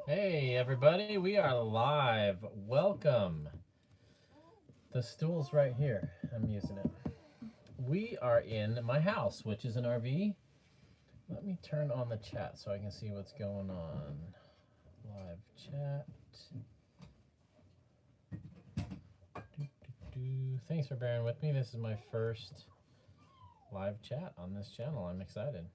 Hey everybody, we are live. Welcome. The stool's right here. I'm using it. We are in my house, which is an RV. Let me turn on the chat so I can see what's going on. Live chat. Thanks for bearing with me. This is my first live chat on this channel. I'm excited.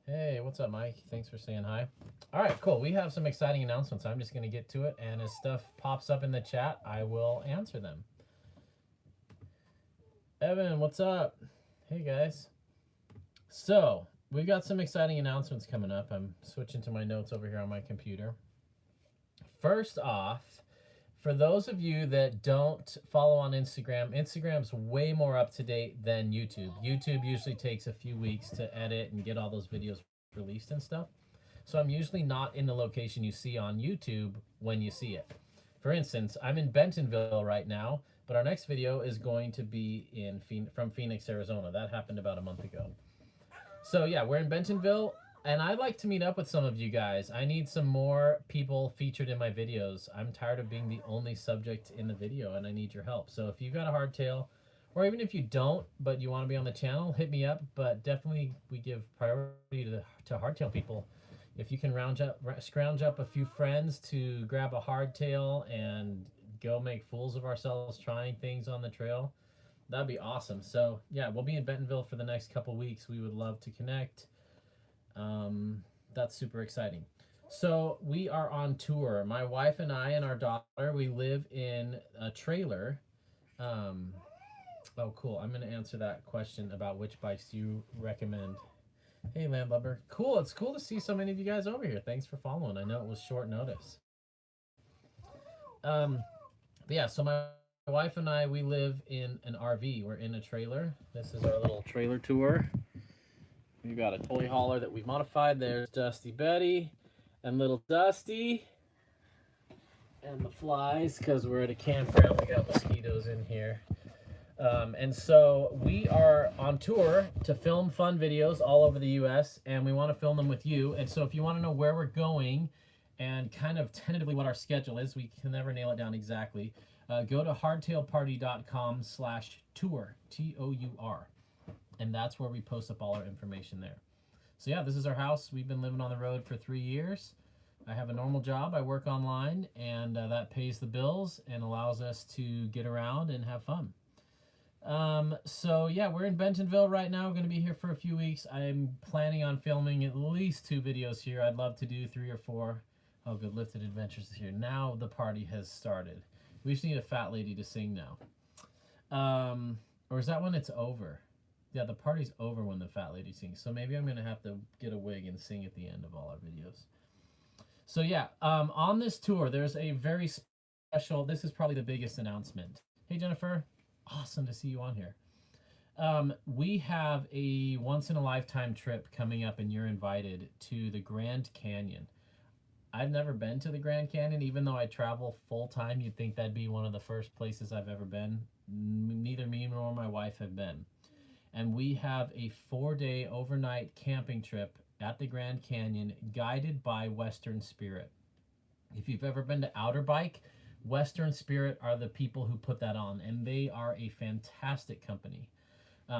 Hey, what's up, Mike? Thanks for saying hi. All right, cool. We have some exciting announcements. I'm just going to get to it, and as stuff pops up in the chat, I will answer them. Evan, what's up? Hey, guys. So, we've got some exciting announcements coming up. I'm switching to my notes over here on my computer. First off, for those of you that don't follow on Instagram, Instagram's way more up to date than YouTube. YouTube usually takes a few weeks to edit and get all those videos released and stuff. So I'm usually not in the location you see on YouTube when you see it. For instance, I'm in Bentonville right now, but our next video is going to be from Phoenix, Arizona. That happened about a month ago. So yeah, we're in Bentonville. And I'd like to meet up with some of you guys. I need some more people featured in my videos. I'm tired of being the only subject in the video, and I need your help. So if you've got a hardtail, or even if you don't, but you want to be on the channel, hit me up. But definitely we give priority to hardtail people. If you can scrounge up a few friends to grab a hardtail and go make fools of ourselves trying things on the trail, that'd be awesome. So yeah, we'll be in Bentonville for the next couple weeks. We would love to connect. That's super exciting. So we are on tour. My wife and I and our daughter, we live in a trailer. Oh, cool. I'm going to answer that question about which bikes you recommend. Hey, Landlubber. Cool. It's cool to see so many of you guys over here. Thanks for following. I know it was short notice. But yeah, so my wife and I, we live in an RV. We're in a trailer. This is our little trailer tour. We've got a toy hauler that we've modified. There's Dusty Betty and little Dusty. And the flies, because we're at a campground. We got mosquitoes in here. And so we are on tour to film fun videos all over the U.S. And we want to film them with you. And so if you want to know where we're going and kind of tentatively what our schedule is, we can never nail it down exactly. Go to hardtailparty.com/tour, TOUR. And that's where we post up all our information there. So yeah, this is our house. We've been living on the road for 3 years. I have a normal job. I work online, and that pays the bills and allows us to get around and have fun. So yeah, we're in Bentonville right now. We're going to be here for a few weeks. I'm planning on filming at least 2 videos here. I'd love to do 3 or 4. Oh, good. Lifted Adventures is here. Now the party has started. We just need a fat lady to sing now. Or is that when it's over? Yeah, the party's over when the fat lady sings. So maybe I'm going to have to get a wig and sing at the end of all our videos. So yeah, on this tour, there's a very special, this is probably the biggest announcement. Hey, Jennifer. Awesome to see you on here. We have a once-in-a-lifetime trip coming up, and you're invited to the Grand Canyon. I've never been to the Grand Canyon, even though I travel full-time. You'd think that'd be one of the first places I've ever been. Neither me nor my wife have been. And we have a 4-day overnight camping trip at the Grand Canyon guided by Western Spirit. If you've ever been to Outer Bike, Western Spirit are the people who put that on, and they are a fantastic company.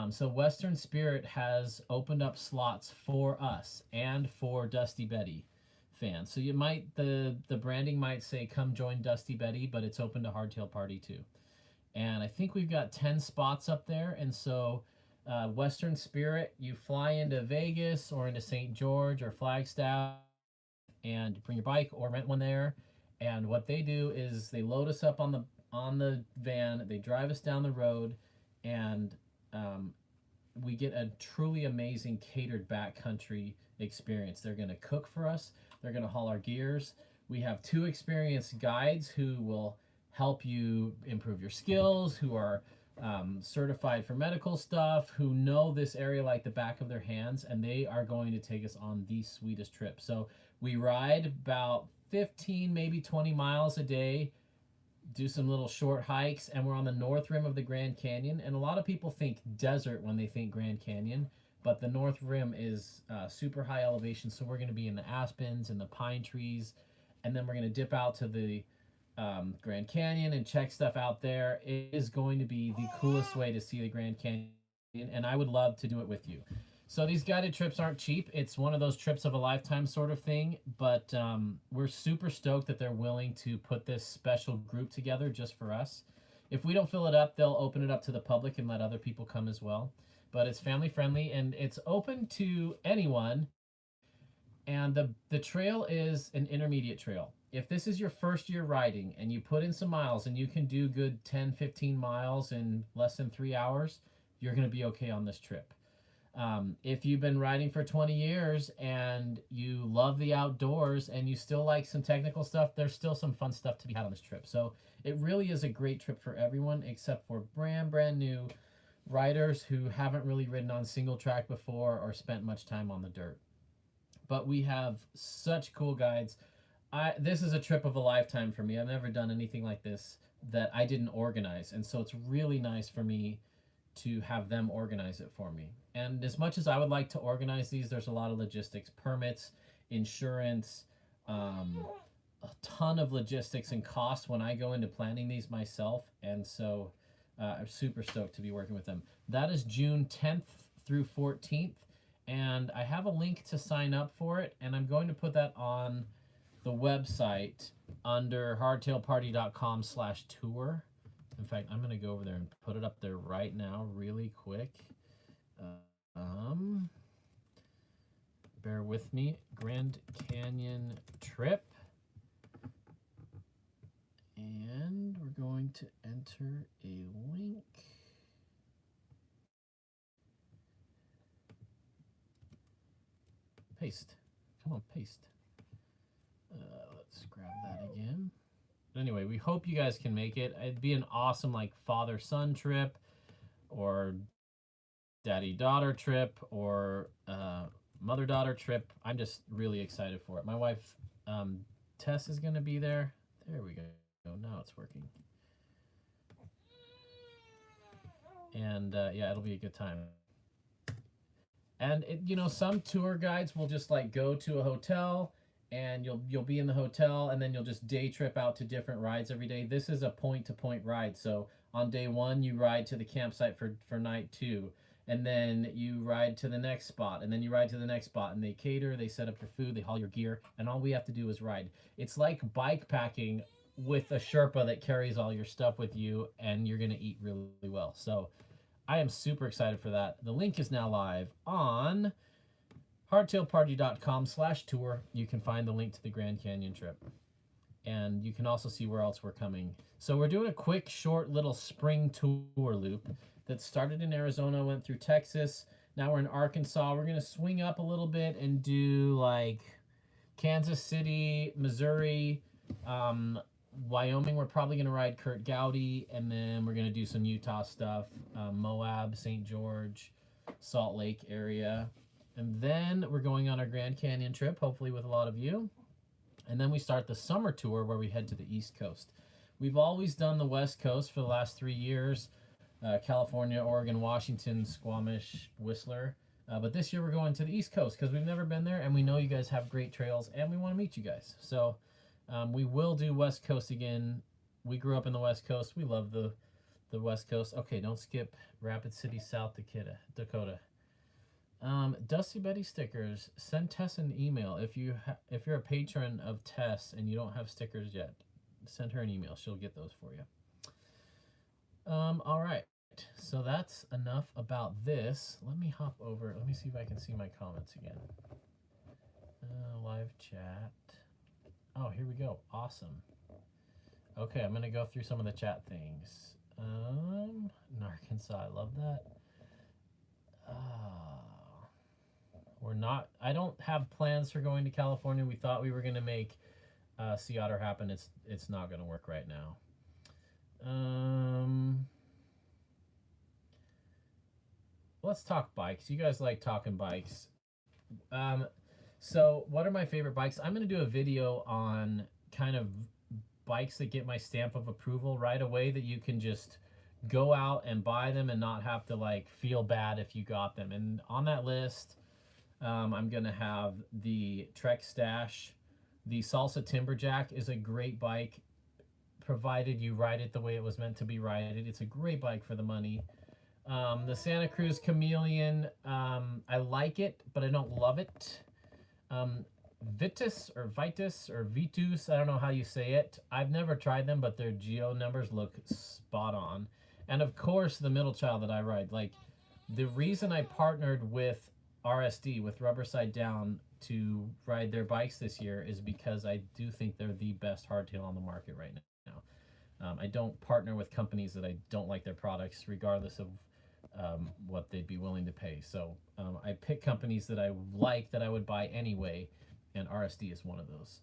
So Western Spirit has opened up slots for us and for Dusty Betty fans. So you might, the branding might say, come join Dusty Betty, but it's open to Hardtail Party too. And I think we've got 10 spots up there, and so Western Spirit, you fly into Vegas or into St. George or Flagstaff and bring your bike or rent one there. And what they do is they load us up on the van, they drive us down the road, and we get a truly amazing catered backcountry experience. They're going to cook for us. They're going to haul our gears. We have 2 experienced guides who will help you improve your skills, who are certified for medical stuff, who know this area like the back of their hands, and they are going to take us on the sweetest trip. So we ride about 15, maybe 20 miles a day, do some little short hikes, and we're on the north rim of the Grand Canyon. And a lot of people think desert when they think Grand Canyon, but the north rim is super high elevation, so we're going to be in the aspens and the pine trees, and then we're going to dip out to the Grand Canyon and check stuff out there. It is going to be the coolest way to see the Grand Canyon, and I would love to do it with you. So these guided trips aren't cheap. It's one of those trips of a lifetime sort of thing, but we're super stoked that they're willing to put this special group together just for us. If we don't fill it up, they'll open it up to the public and let other people come as well. But it's family friendly and it's open to anyone. And the trail is an intermediate trail. If this is your first year riding and you put in some miles and you can do good 10, 15 miles in less than 3 hours, you're going to be okay on this trip. If you've been riding for 20 years and you love the outdoors and you still like some technical stuff, there's still some fun stuff to be had on this trip. So it really is a great trip for everyone except for brand new riders who haven't really ridden on single track before or spent much time on the dirt. But we have such cool guides. This is a trip of a lifetime for me. I've never done anything like this that I didn't organize. And so it's really nice for me to have them organize it for me. And as much as I would like to organize these, there's a lot of logistics, permits, insurance, a ton of logistics and costs when I go into planning these myself. And so I'm super stoked to be working with them. That is June 10th through 14th. And I have a link to sign up for it. And I'm going to put that on the website under hardtailparty.com/tour. In fact, I'm going to go over there and put it up there right now really quick. Bear with me. Grand Canyon trip. And we're going to enter a link. Paste. Come on, paste. Let's grab that again. But anyway, we hope you guys can make it. It'd be an awesome like father-son trip or daddy-daughter trip or mother-daughter trip. I'm just really excited for it. My wife, Tess, is going to be there. There we go. Now it's working. And yeah, it'll be a good time. And you know, some tour guides will just like go to a hotel and you'll be in the hotel and then you'll just day trip out to different rides every day. This is a point-to-point ride. So on day 1, you ride to the campsite for night 2. And then you ride to the next spot, and then you ride to the next spot, and they cater, they set up your food, they haul your gear, and all we have to do is ride. It's like bike packing with a Sherpa that carries all your stuff with you, and you're going to eat really well. So I am super excited for that. The link is now live on hardtailparty.com/tour. You can find the link to the Grand Canyon trip. And you can also see where else we're coming. So we're doing a quick, short little spring tour loop that started in Arizona, went through Texas. Now we're in Arkansas. We're going to swing up a little bit and do like Kansas City, Missouri, Wyoming. We're probably going to ride Kurt Gowdy, and then we're going to do some Utah stuff, Moab, St. George, Salt Lake area. And then we're going on our Grand Canyon trip, hopefully with a lot of you. And then we start the summer tour where we head to the East Coast. We've always done the West Coast for the last 3 years. California, Oregon, Washington, Squamish, Whistler. But this year we're going to the East Coast because we've never been there and we know you guys have great trails and we want to meet you guys. So we will do West Coast again. We grew up in the West Coast. We love the West Coast. Okay, don't skip Rapid City, South Dakota. Dusty Betty stickers. Send Tess an email. If you're a patron of Tess and you don't have stickers yet, send her an email. She'll get those for you. All right, so that's enough about this. Let me hop over. Let me see if I can see my comments again. Live chat. Oh, here we go. Awesome. Okay, I'm gonna go through some of the chat things. In Arkansas, I love that. We're not. I don't have plans for going to California. We thought we were gonna make Sea Otter happen. It's not gonna work right now. Let's talk bikes. You guys like talking bikes. So what are my favorite bikes? I'm going to do a video on kind of bikes that get my stamp of approval right away that you can just go out and buy them and not have to like feel bad if you got them. And on that list, I'm gonna have the Trek Stash. The Salsa Timberjack is a great bike, provided you ride it the way it was meant to be ridden. It's a great bike for the money. The Santa Cruz Chameleon, I like it, but I don't love it. Vitus or Vitus or Vitus, I don't know how you say it. I've never tried them, but their geo numbers look spot on. And of course, the middle child that I ride. Like, the reason I partnered with RSD, with Rubber Side Down, to ride their bikes this year is because I do think they're the best hardtail on the market right now. I don't partner with companies that I don't like their products, regardless of what they'd be willing to pay. So I pick companies that I like, that I would buy anyway, and RSD is one of those.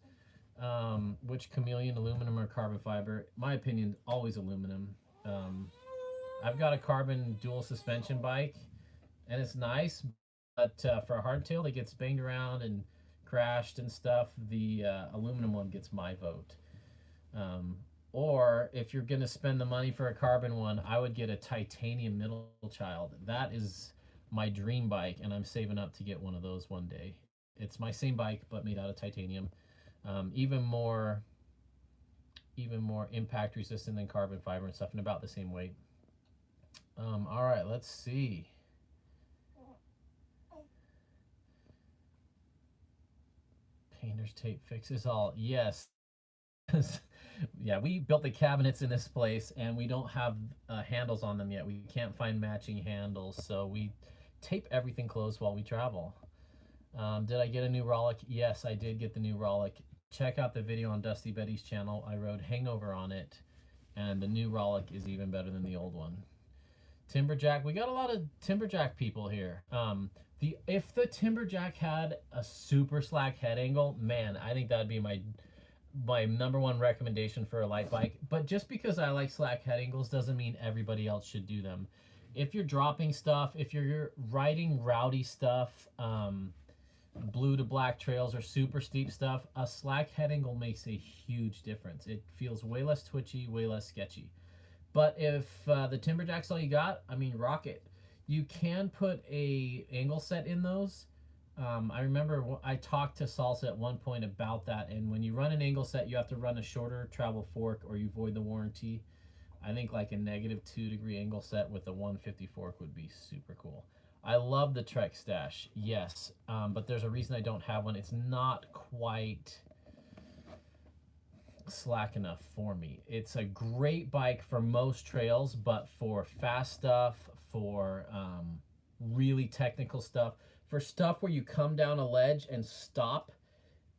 Which chameleon, aluminum or carbon fiber? My opinion, always aluminum. I've got a carbon dual suspension bike, and it's nice, but for a hardtail that gets banged around and crashed and stuff, the aluminum one gets my vote. Or if you're going to spend the money for a carbon one, I would get a titanium middle child. That is my dream bike, and I'm saving up to get one of those one day. It's my same bike, but made out of titanium. Even more impact resistant than carbon fiber and stuff, and about the same weight. All right, let's see. Painter's tape fixes all. Yes. Yeah, we built the cabinets in this place, and we don't have handles on them yet. We can't find matching handles, so we tape everything closed while we travel. Did I get a new Rollick? Yes, I did get the new Rollick. Check out the video on Dusty Betty's channel. I rode Hangover on it, and the new Rollick is even better than the old one. Timberjack, we got a lot of Timberjack people here. If the Timberjack had a super slack head angle, man, I think that'd be my number one recommendation for a light bike. But just because I like slack head angles doesn't mean everybody else should do them. If you're dropping stuff, if you're riding rowdy stuff, blue to black trails or super steep stuff, a slack head angle makes a huge difference. It feels way less twitchy, way less sketchy. But if the Timberjack's all you got, I mean, rock it. You can put a angle set in those. I remember I talked to Salsa at one point about that, and when you run an angle set, you have to run a shorter travel fork or you void the warranty. I think like a -2 degree angle set with a 150 fork would be super cool. I love the Trek Stash, yes, but there's a reason I don't have one. It's not quite slack enough for me. It's a great bike for most trails, but for fast stuff, for really technical stuff, for stuff where you come down a ledge and stop,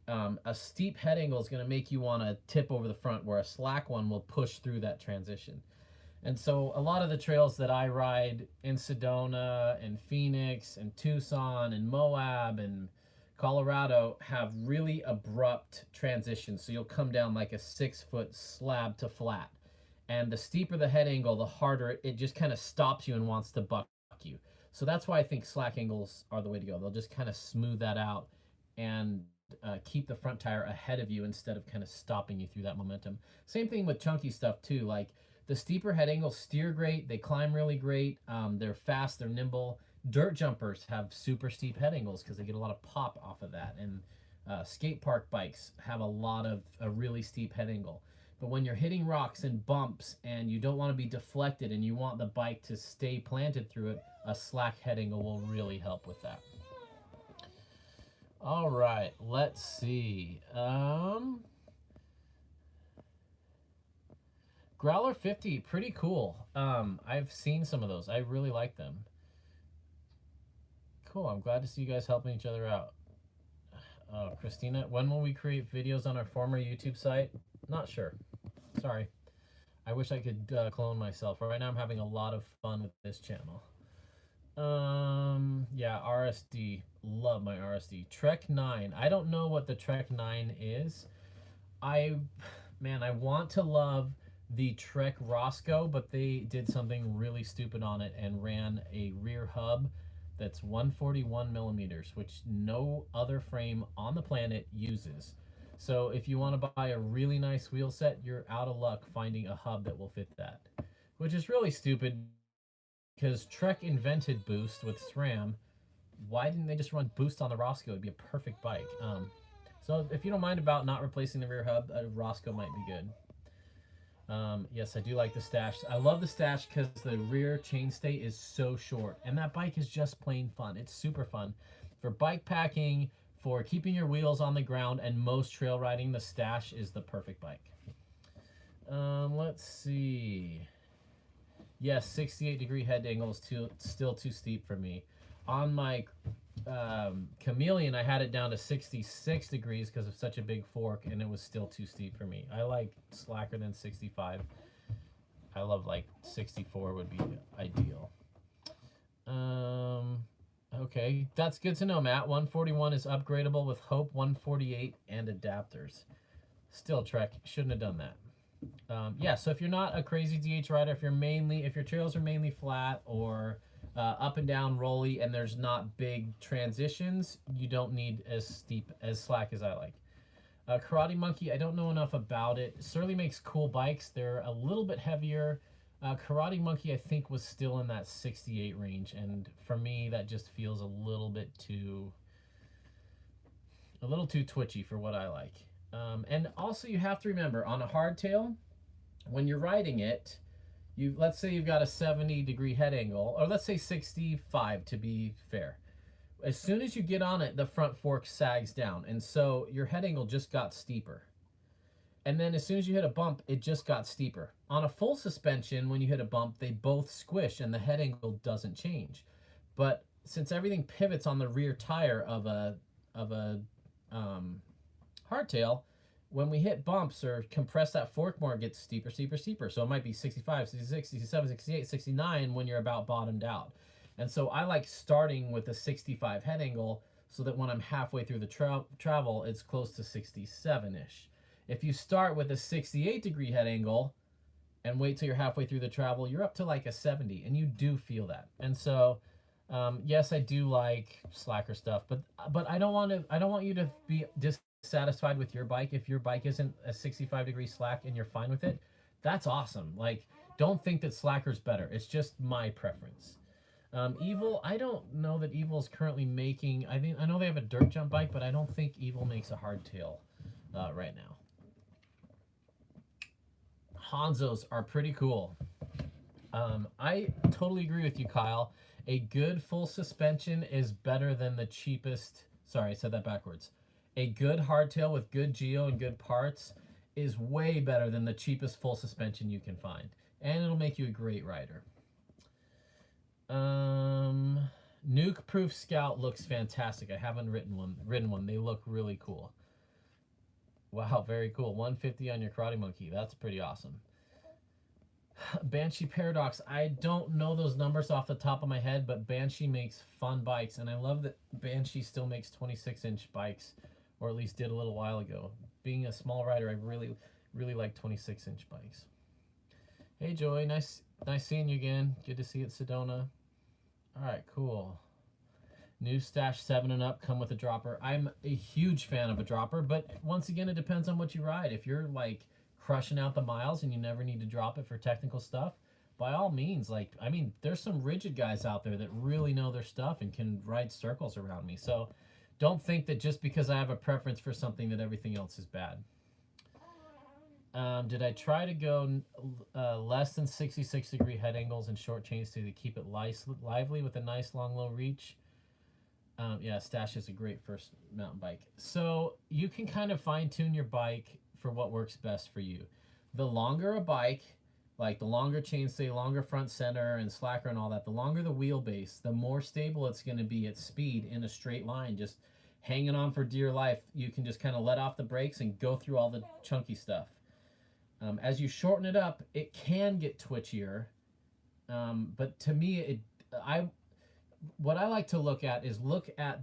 a steep head angle is going to make you want to tip over the front, where a slack one will push through that transition. And so a lot of the trails that I ride in Sedona and Phoenix and Tucson and Moab and Colorado have really abrupt transitions. So you'll come down like a 6-foot slab to flat. And the steeper the head angle, the harder it just kind of stops you and wants to buck you. So that's why I think slack angles are the way to go. They'll just kind of smooth that out and keep the front tire ahead of you instead of kind of stopping you through that momentum. Same thing with chunky stuff too. Like the steeper head angles steer great. They climb really great. They're fast. They're nimble. Dirt jumpers have super steep head angles because they get a lot of pop off of that. And skate park bikes have a lot of a really steep head angle. But when you're hitting rocks and bumps and you don't want to be deflected and you want the bike to stay planted through it, a slack head angle will really help with that. All right, let's see. Growler 50, pretty cool. I've seen some of those. I really like them. Cool, I'm glad to see you guys helping each other out. Christina, when will we create videos on our former YouTube site? Not sure. Sorry. I wish I could clone myself. Right now I'm having a lot of fun with this channel. Yeah, RSD. Love my RSD. Trek 9. I don't know what the Trek 9 is. I want to love the Trek Roscoe, but they did something really stupid on it and ran a rear hub that's 141 millimeters, which no other frame on the planet uses. So if you want to buy a really nice wheel set, you're out of luck finding a hub that will fit that. which is really stupid because Trek invented boost with SRAM. Why didn't they just run boost on the Roscoe? It'd be a perfect bike. So if you don't mind about not replacing the rear hub, a Roscoe might be good. Yes, I do like the stash. I love the stash because the rear chainstay is so short, and that bike is just plain fun. It's super fun for bike packing, for keeping your wheels on the ground, and most trail riding. The stash is the perfect bike. Let's see. Yes, 68-degree head angle is still too steep for me. On my Chameleon, I had it down to 66 degrees because of such a big fork, and it was still too steep for me. I like slacker than 65. I love like 64 would be ideal. Okay, that's good to know, Matt. 141 is upgradable with Hope 148 and adapters. Still, Trek, shouldn't have done that. Yeah, so if you're not a crazy DH rider, if your trails are mainly flat or up and down rolly and there's not big transitions, you don't need as slack as I like. Karate Monkey, I don't know enough about it. Surly makes cool bikes. They're a little bit heavier. Karate Monkey, I think, was still in that 68 range, and for me, that just feels a little too twitchy for what I like. And also, you have to remember on a hardtail, when you're riding it, let's say you've got a 70-degree head angle, or let's say 65 to be fair. As soon as you get on it, the front fork sags down, and so your head angle just got steeper. And then as soon as you hit a bump, it just got steeper. On a full suspension, when you hit a bump, they both squish and the head angle doesn't change. But since everything pivots on the rear tire of a hardtail, when we hit bumps or compress that fork more, it gets steeper. So it might be 65, 66, 67, 68, 69 when you're about bottomed out. And so I like starting with a 65 head angle so that when I'm halfway through the travel, it's close to 67-ish. If you start with a 68-degree head angle and wait till you're halfway through the travel, you're up to like a 70, and you do feel that. And so, yes, I do like slacker stuff, but I don't want you to be dissatisfied with your bike. If your bike isn't a 65-degree slack and you're fine with it, that's awesome. Like, don't think that slacker's better. It's just my preference. Evil, I don't know that Evil is currently making. I know they have a dirt jump bike, but I don't think Evil makes a hardtail right now. Hanzos are pretty cool. I totally agree with you, Kyle. A good full suspension is better than the cheapest. Sorry, I said that backwards. A good hardtail with good geo and good parts is way better than the cheapest full suspension you can find, and it'll make you a great rider. Nuke Proof Scout looks fantastic. I haven't ridden one. They look really cool. Wow, very cool. 150 on your Karate Monkey. That's pretty awesome. Banshee Paradox. I don't know those numbers off the top of my head, but Banshee makes fun bikes, and I love that Banshee still makes 26-inch bikes, or at least did a little while ago. Being a small rider, I really like 26-inch bikes. Hey, Joy. Nice seeing you again. Good to see you at Sedona. All right, cool. New Stash 7 and up come with a dropper. I'm a huge fan of a dropper, but once again, it depends on what you ride. If you're like crushing out the miles and you never need to drop it for technical stuff, by all means, like, I mean, there's some rigid guys out there that really know their stuff and can ride circles around me. So don't think that just because I have a preference for something that everything else is bad. Did I try to go less than 66-degree head angles and short chainstay to keep it lively with a nice long low reach? Yeah, Stash is a great first mountain bike. So you can kind of fine tune your bike for what works best for you. The longer a bike, like the longer chainstay, longer front center and slacker and all that, the longer the wheelbase, the more stable it's going to be at speed in a straight line, just hanging on for dear life. You can just kind of let off the brakes and go through all the chunky stuff. As you shorten it up, it can get twitchier, but to me, what I like to look at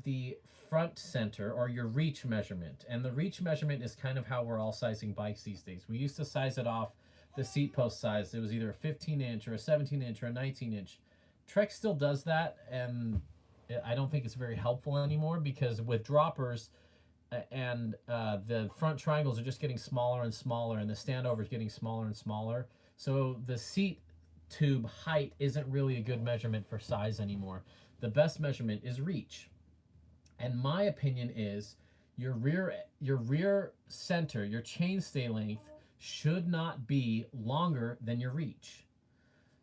the front center or your reach measurement. And the reach measurement is kind of how we're all sizing bikes these days. We used to size it off the seat post size. It was either a 15-inch or a 17-inch or a 19-inch. Trek still does that, and I don't think it's very helpful anymore because with droppers and the front triangles are just getting smaller and smaller, and the standover is getting smaller and smaller. So the seat tube height isn't really a good measurement for size anymore. The best measurement is reach. And my opinion is your rear center, your chainstay length should not be longer than your reach.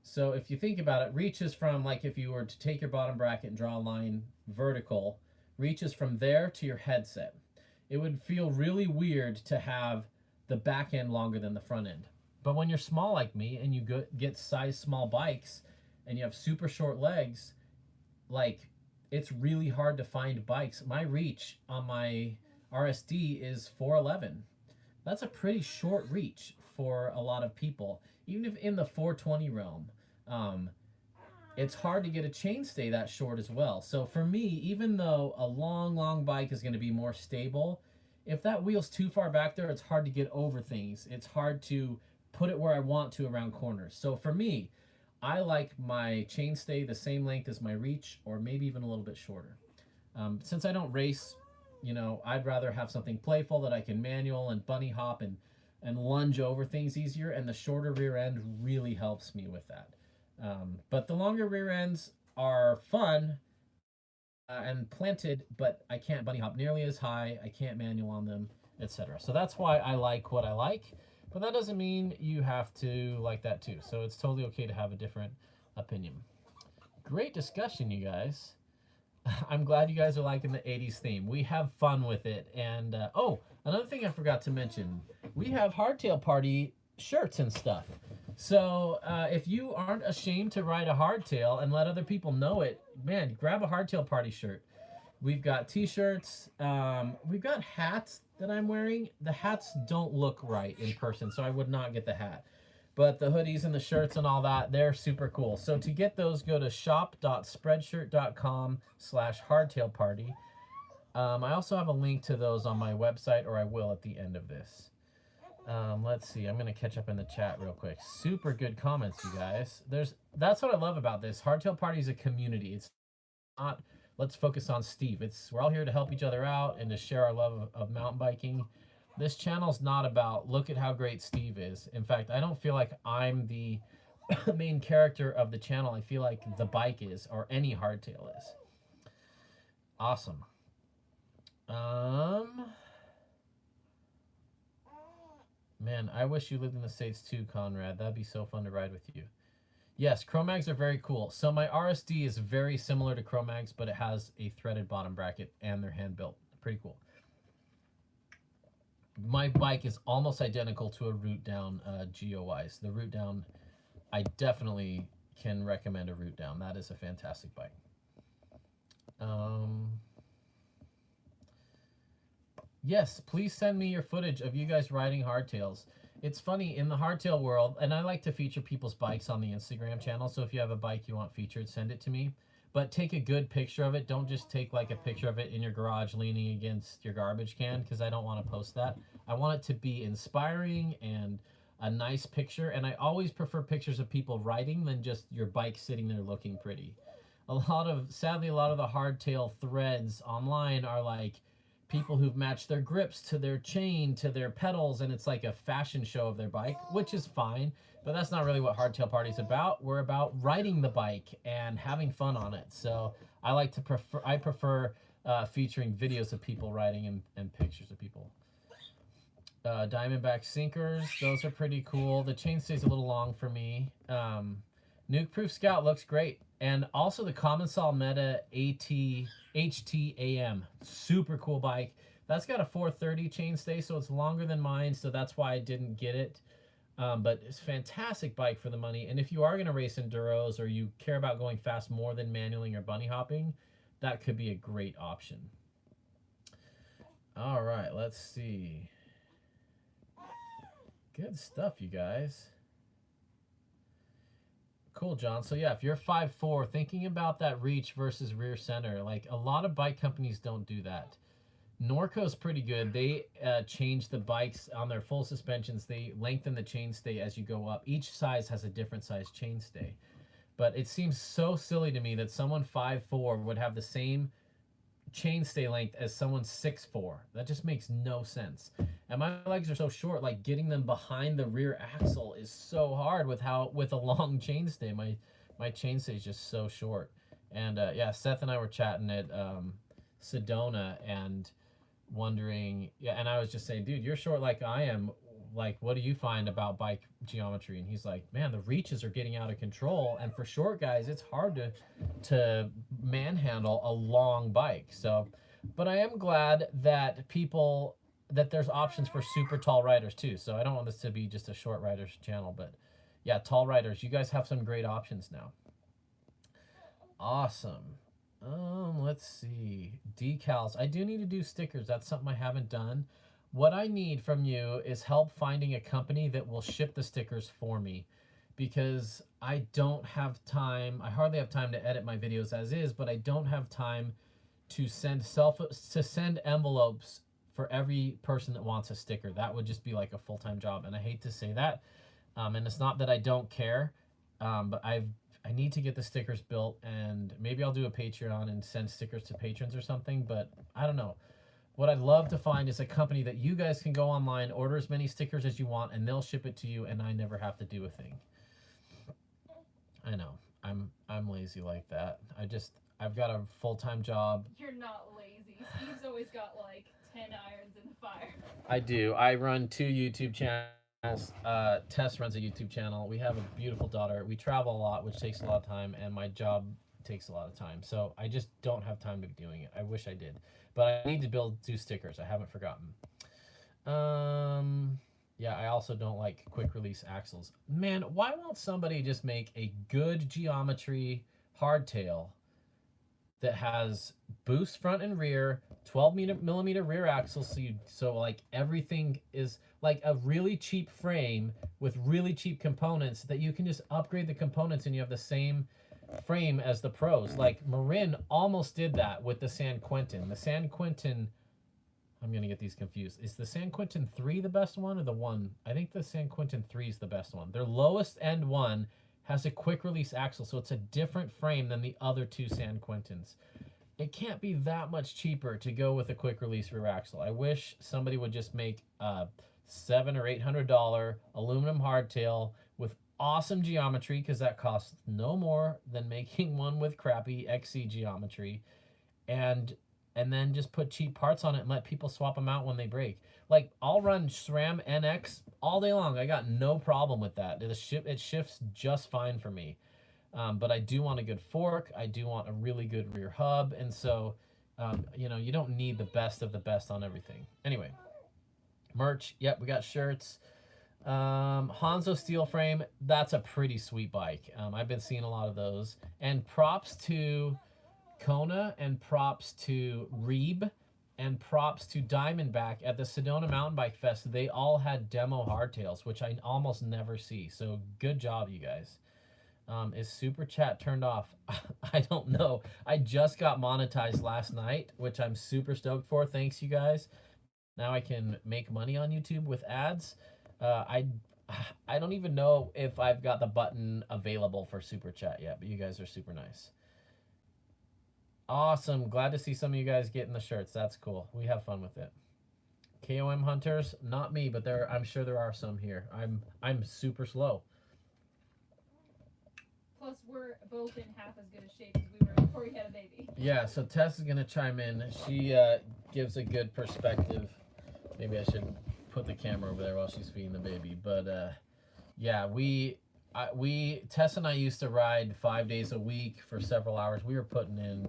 So if you think about it, reach is from, like, if you were to take your bottom bracket and draw a line vertical, reach is from there to your headset. It would feel really weird to have the back end longer than the front end. But when you're small like me and you get size small bikes and you have super short legs, like, it's really hard to find bikes. My reach on my RSD is 411. That's a pretty short reach for a lot of people. Even if in the 420 realm, it's hard to get a chainstay that short as well. So for me, even though a long bike is going to be more stable, if that wheel's too far back there, it's hard to get over things. It's hard to put it where I want to around corners. So for me, I like my chainstay the same length as my reach, or maybe even a little bit shorter. Since I don't race, you know, I'd rather have something playful that I can manual and bunny hop and lunge over things easier, and the shorter rear end really helps me with that. But the longer rear ends are fun and planted, but I can't bunny hop nearly as high, I can't manual on them, etc. So that's why I like what I like. But that doesn't mean you have to like that too. So it's totally okay to have a different opinion. Great discussion, you guys. I'm glad you guys are liking the 80s theme. We have fun with it. And, oh, another thing I forgot to mention. We have Hardtail Party shirts and stuff. So if you aren't ashamed to ride a hardtail and let other people know it, man, grab a Hardtail Party shirt. We've got t-shirts. We've got hats that I'm wearing. The hats don't look right in person, so I would not get the hat. But the hoodies and the shirts and all that, they're super cool. So to get those, go to shop.spreadshirt.com/hardtailparty. I also have a link to those on my website, or I will at the end of this. Let's see. I'm going to catch up in the chat real quick. Super good comments, you guys. That's what I love about this. Hardtail Party is a community. It's not, let's focus on Steve. We're all here to help each other out and to share our love of mountain biking. This channel's not about, look at how great Steve is. In fact, I don't feel like I'm the main character of the channel. I feel like the bike is, or any hardtail is. Awesome. Man, I wish you lived in the States too, Conrad. That'd be so fun to ride with you. Yes, Chromags are very cool. So my RSD is very similar to Chromags, but it has a threaded bottom bracket and they're hand built. Pretty cool. My bike is almost identical to a Root Down GeoWise. The Root Down, I definitely can recommend a Root Down. That is a fantastic bike. Yes, please send me your footage of you guys riding hardtails. It's funny, in the hardtail world, and I like to feature people's bikes on the Instagram channel, so if you have a bike you want featured, send it to me. But take a good picture of it. Don't just take like a picture of it in your garage leaning against your garbage can, because I don't want to post that. I want it to be inspiring and a nice picture, and I always prefer pictures of people riding than just your bike sitting there looking pretty. Sadly, a lot of the hardtail threads online are like people who've matched their grips to their chain, to their pedals, and it's like a fashion show of their bike, which is fine, but that's not really what Hardtail Party's about. We're about riding the bike and having fun on it. So I prefer featuring videos of people riding and pictures of people. Diamondback sinkers, those are pretty cool. The chainstay's a little long for me. Nuke Proof Scout looks great. And also the Commensal Meta HTAM, super cool bike. That's got a 430 chainstay, so it's longer than mine, so that's why I didn't get it. But it's a fantastic bike for the money. And if you are going to race enduros or you care about going fast more than manualing or bunny hopping, that could be a great option. All right, let's see. Good stuff, you guys. Cool, John. So yeah, if you're 5'4", thinking about that reach versus rear center, like a lot of bike companies don't do that. Norco's pretty good. They change the bikes on their full suspensions. They lengthen the chainstay as you go up. Each size has a different size chainstay. But it seems so silly to me that someone 5'4" would have the same chainstay length as someone's 6'4". That just makes no sense. And my legs are so short, like getting them behind the rear axle is so hard with a long chainstay. My chainstay is just so short. And yeah, Seth and I were chatting at Sedona and wondering, yeah, and I was just saying, dude, you're short like I am. Like, what do you find about bike geometry? And he's like, man, the reaches are getting out of control, and for short guys, it's hard to manhandle a long bike. So, but I am glad that there's options for super tall riders too. So I don't want this to be just a short riders channel, but yeah, tall riders, you guys have some great options now. Awesome. Let's see. Decals. I do need to do stickers. That's something I haven't done. What I need from you is help finding a company that will ship the stickers for me, because I don't have time. I hardly have time to edit my videos as is, but I don't have time to send envelopes for every person that wants a sticker. That would just be like a full-time job, and I hate to say that. And it's not that I don't care, but I need to get the stickers built, and maybe I'll do a Patreon and send stickers to patrons or something, but I don't know. What I'd love to find is a company that you guys can go online, order as many stickers as you want, and they'll ship it to you, and I never have to do a thing. I know. I'm lazy like that. I've got a full-time job. You're not lazy. Steve's always got like 10 irons in the fire. I do. I run 2 YouTube channels. Tess runs a YouTube channel. We have a beautiful daughter. We travel a lot, which takes a lot of time, and my job takes a lot of time. So I just don't have time to be doing it. I wish I did. But I need to do stickers. I haven't forgotten. Yeah, I also don't like quick release axles. Man, why won't somebody just make a good geometry hardtail that has boost front and rear, 12mm rear axle, so like everything is like a really cheap frame with really cheap components that you can just upgrade the components and you have the same frame as the pros. Like Marin almost did that with the San Quentin. The San Quentin, I'm gonna get these confused. Is the San Quentin 3 the best one or the 1? I think the San Quentin 3 is the best one. Their lowest end one has a quick release axle, so it's a different frame than the other 2 San Quentins. It can't be that much cheaper to go with a quick release rear axle. I wish somebody would just make a $700 or $800 aluminum hardtail with awesome geometry, because that costs no more than making one with crappy XC geometry, and then just put cheap parts on it and let people swap them out when they break. Like, I'll run SRAM NX all day long. I got no problem with that. It shifts just fine for me. But I do want a good fork. I do want a really good rear hub. And so, you know, you don't need the best of the best on everything. Anyway, merch. Yep, we got shirts. Hanzo steel frame. That's a pretty sweet bike. I've been seeing a lot of those. And props to Kona, and props to Reeb, and props to Diamondback at the Sedona Mountain Bike Fest. They all had demo hardtails, which I almost never see. So good job, you guys. Is Super Chat turned off? I don't know. I just got monetized last night, which I'm super stoked for. Thanks, you guys. Now I can make money on YouTube with ads. I don't even know if I've got the button available for Super Chat yet, but you guys are super nice. Awesome. Glad to see some of you guys getting the shirts. That's cool. We have fun with it. KOM hunters, not me, but I'm sure there are some here. I'm super slow. Plus, we're both in half as good a shape as we were before we had a baby. Yeah, so Tess is gonna chime in. She gives a good perspective. Maybe I should put the camera over there while she's feeding the baby. But yeah, Tess and I used to ride 5 days a week for several hours. We were putting in,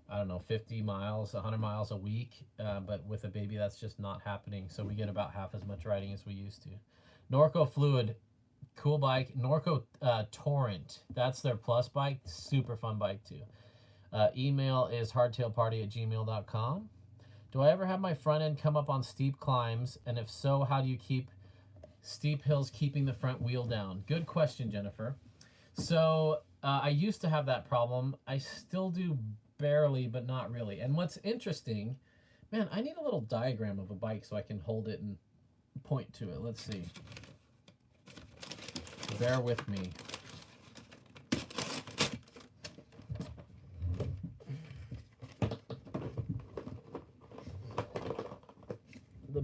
I don't know, 50 miles, 100 miles a week. But with a baby, that's just not happening. So we get about half as much riding as we used to. Norco Fluid, cool bike. Norco Torrent, that's their plus bike. Super fun bike too. Email is hardtailparty@gmail.com. Do I ever have my front end come up on steep climbs? And if so, how do you keep steep hills keeping the front wheel down? Good question, Jennifer. So I used to have that problem. I still do barely, but not really. And what's interesting, man, I need a little diagram of a bike so I can hold it and point to it. Let's see. Bear with me.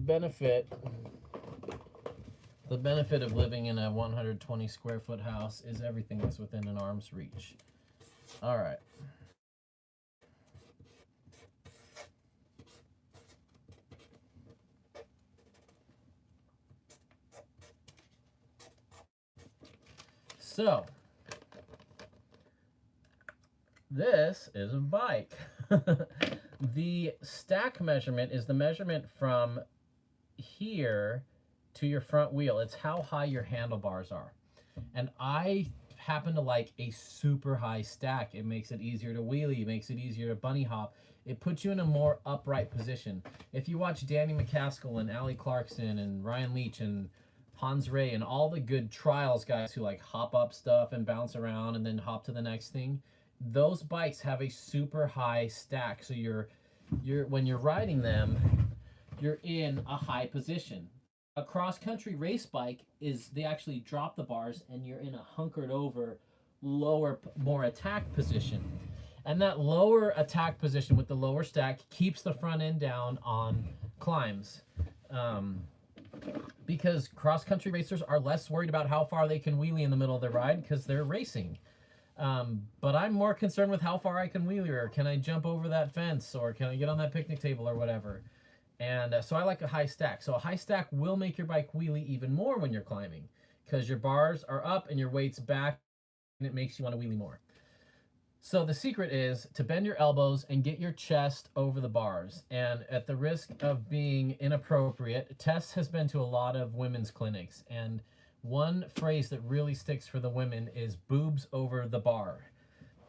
benefit of living in a 120 square foot house is everything is within an arm's reach. All right. So, this is a bike. The stack measurement is the measurement from here to your front wheel. It's how high your handlebars are. And I happen to like a super high stack. It makes it easier to wheelie, it makes it easier to bunny hop. It puts you in a more upright position. If you watch Danny McCaskill and Allie Clarkson and Ryan Leach and Hans Ray and all the good trials guys who like hop up stuff and bounce around and then hop to the next thing, those bikes have a super high stack. So you're when you're riding them, you're in a high position. A cross-country race bike is they actually drop the bars and you're in a hunkered over, lower, more attack position. And that lower attack position with the lower stack keeps the front end down on climbs. Because cross-country racers are less worried about how far they can wheelie in the middle of their ride because they're racing. But I'm more concerned with how far I can wheelie, or can I jump over that fence, or can I get on that picnic table or whatever. And so I like a high stack. So a high stack will make your bike wheelie even more when you're climbing because your bars are up and your weight's back and it makes you want to wheelie more. So the secret is to bend your elbows and get your chest over the bars. And at the risk of being inappropriate, Tess has been to a lot of women's clinics. And one phrase that really sticks for the women is boobs over the bar.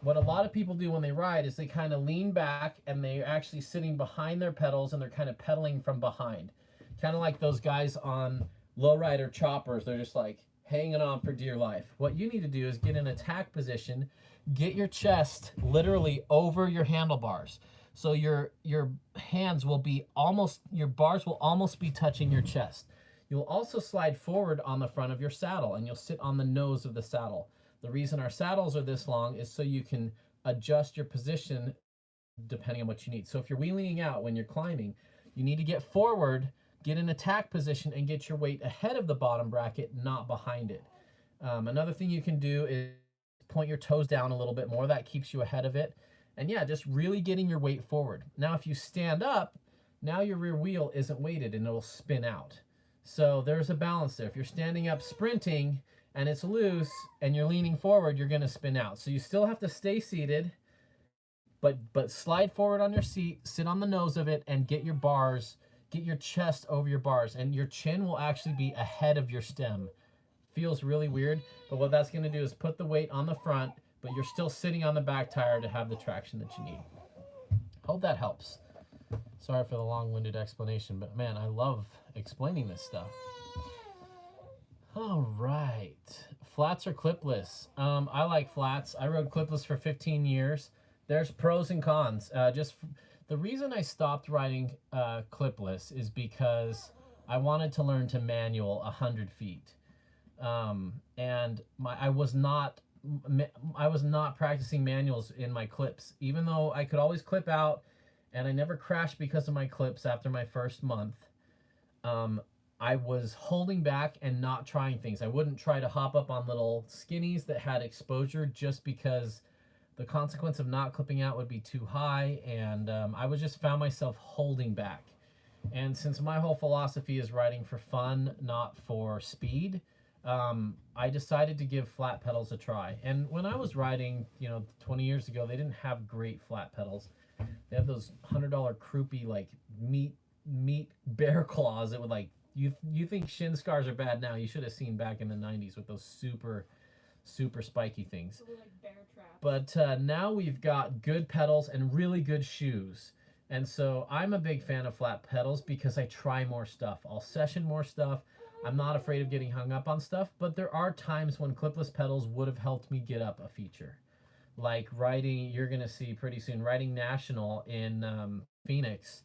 What a lot of people do when they ride is they kind of lean back and they're actually sitting behind their pedals and they're kind of pedaling from behind. Kind of like those guys on lowrider choppers. They're just like hanging on for dear life. What you need to do is get in attack position, get your chest literally over your handlebars. So your hands will be almost, your bars will almost be touching your chest. You'll also slide forward on the front of your saddle and you'll sit on the nose of the saddle. The reason our saddles are this long is so you can adjust your position depending on what you need. So if you're wheeling out when you're climbing, you need to get forward, get in attack position, and get your weight ahead of the bottom bracket, not behind it. Another thing you can do is point your toes down a little bit more. That keeps you ahead of it. And yeah, just really getting your weight forward. Now, if you stand up, now your rear wheel isn't weighted and it'll spin out. So there's a balance there. If you're standing up sprinting and it's loose and you're leaning forward, you're gonna spin out. So you still have to stay seated, but slide forward on your seat, sit on the nose of it, and get your bars, get your chest over your bars, and your chin will actually be ahead of your stem. Feels really weird, but what that's gonna do is put the weight on the front, but you're still sitting on the back tire to have the traction that you need. Hope that helps. Sorry for the long-winded explanation, but man, I love explaining this stuff. All right, flats or clipless? I like flats. I rode clipless for 15 years. There's pros and cons. The reason I stopped riding clipless is because I wanted to learn to manual 100 feet. And I was not practicing manuals in my clips, even though I could always clip out, and I never crashed because of my clips after my first month. I was holding back and not trying things. I wouldn't try to hop up on little skinnies that had exposure just because the consequence of not clipping out would be too high, and I was just found myself holding back. And since my whole philosophy is riding for fun, not for speed, I decided to give flat pedals a try. And when I was riding, 20 years ago, they didn't have great flat pedals. They have those $100 croupy like meat bear claws that would like you think shin scars are bad now. You should have seen back in the 90s with those super spiky things. Like bear traps. But now we've got good pedals and really good shoes. And so I'm a big fan of flat pedals because I try more stuff. I'll session more stuff. I'm not afraid of getting hung up on stuff, but there are times when clipless pedals would have helped me get up a feature. Like riding, you're going to see pretty soon, riding National in Phoenix.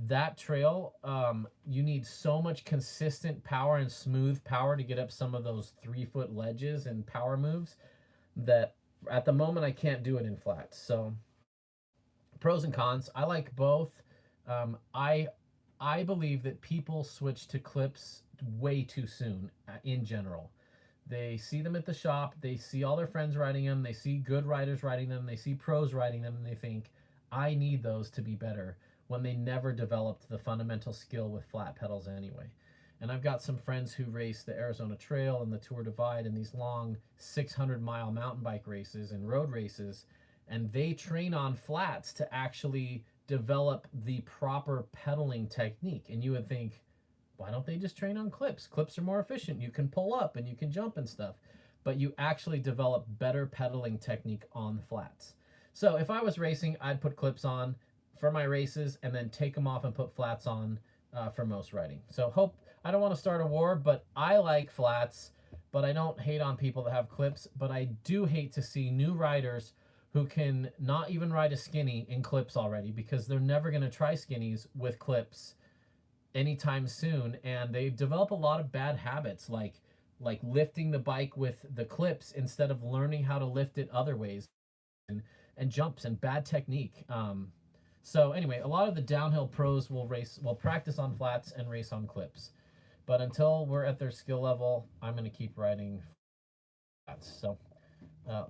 That trail, you need so much consistent power and smooth power to get up some of those 3-foot ledges and power moves that at the moment I can't do it in flats. So pros and cons, I like both. I I believe that people switch to clips way too soon in general. They see them at the shop, they see all their friends riding them, they see good riders riding them, they see pros riding them, and they think, I need those to be better, when they never developed the fundamental skill with flat pedals anyway. And I've got some friends who race the Arizona Trail and the Tour Divide and these long 600-mile mountain bike races and road races, and they train on flats to actually develop the proper pedaling technique. And you would think, why don't they just train on clips? Clips are more efficient. You can pull up and you can jump and stuff. But you actually develop better pedaling technique on the flats. So if I was racing, I'd put clips on for my races and then take them off and put flats on for most riding. So I don't want to start a war, but I like flats, but I don't hate on people that have clips. But I do hate to see new riders who can not even ride a skinny in clips already, because they're never going to try skinnies with clips anytime soon, and they develop a lot of bad habits, like lifting the bike with the clips instead of learning how to lift it other ways, and jumps and bad technique. So anyway, a lot of the downhill pros will practice on flats and race on clips, but until we're at their skill level, I'm going to keep riding flats. So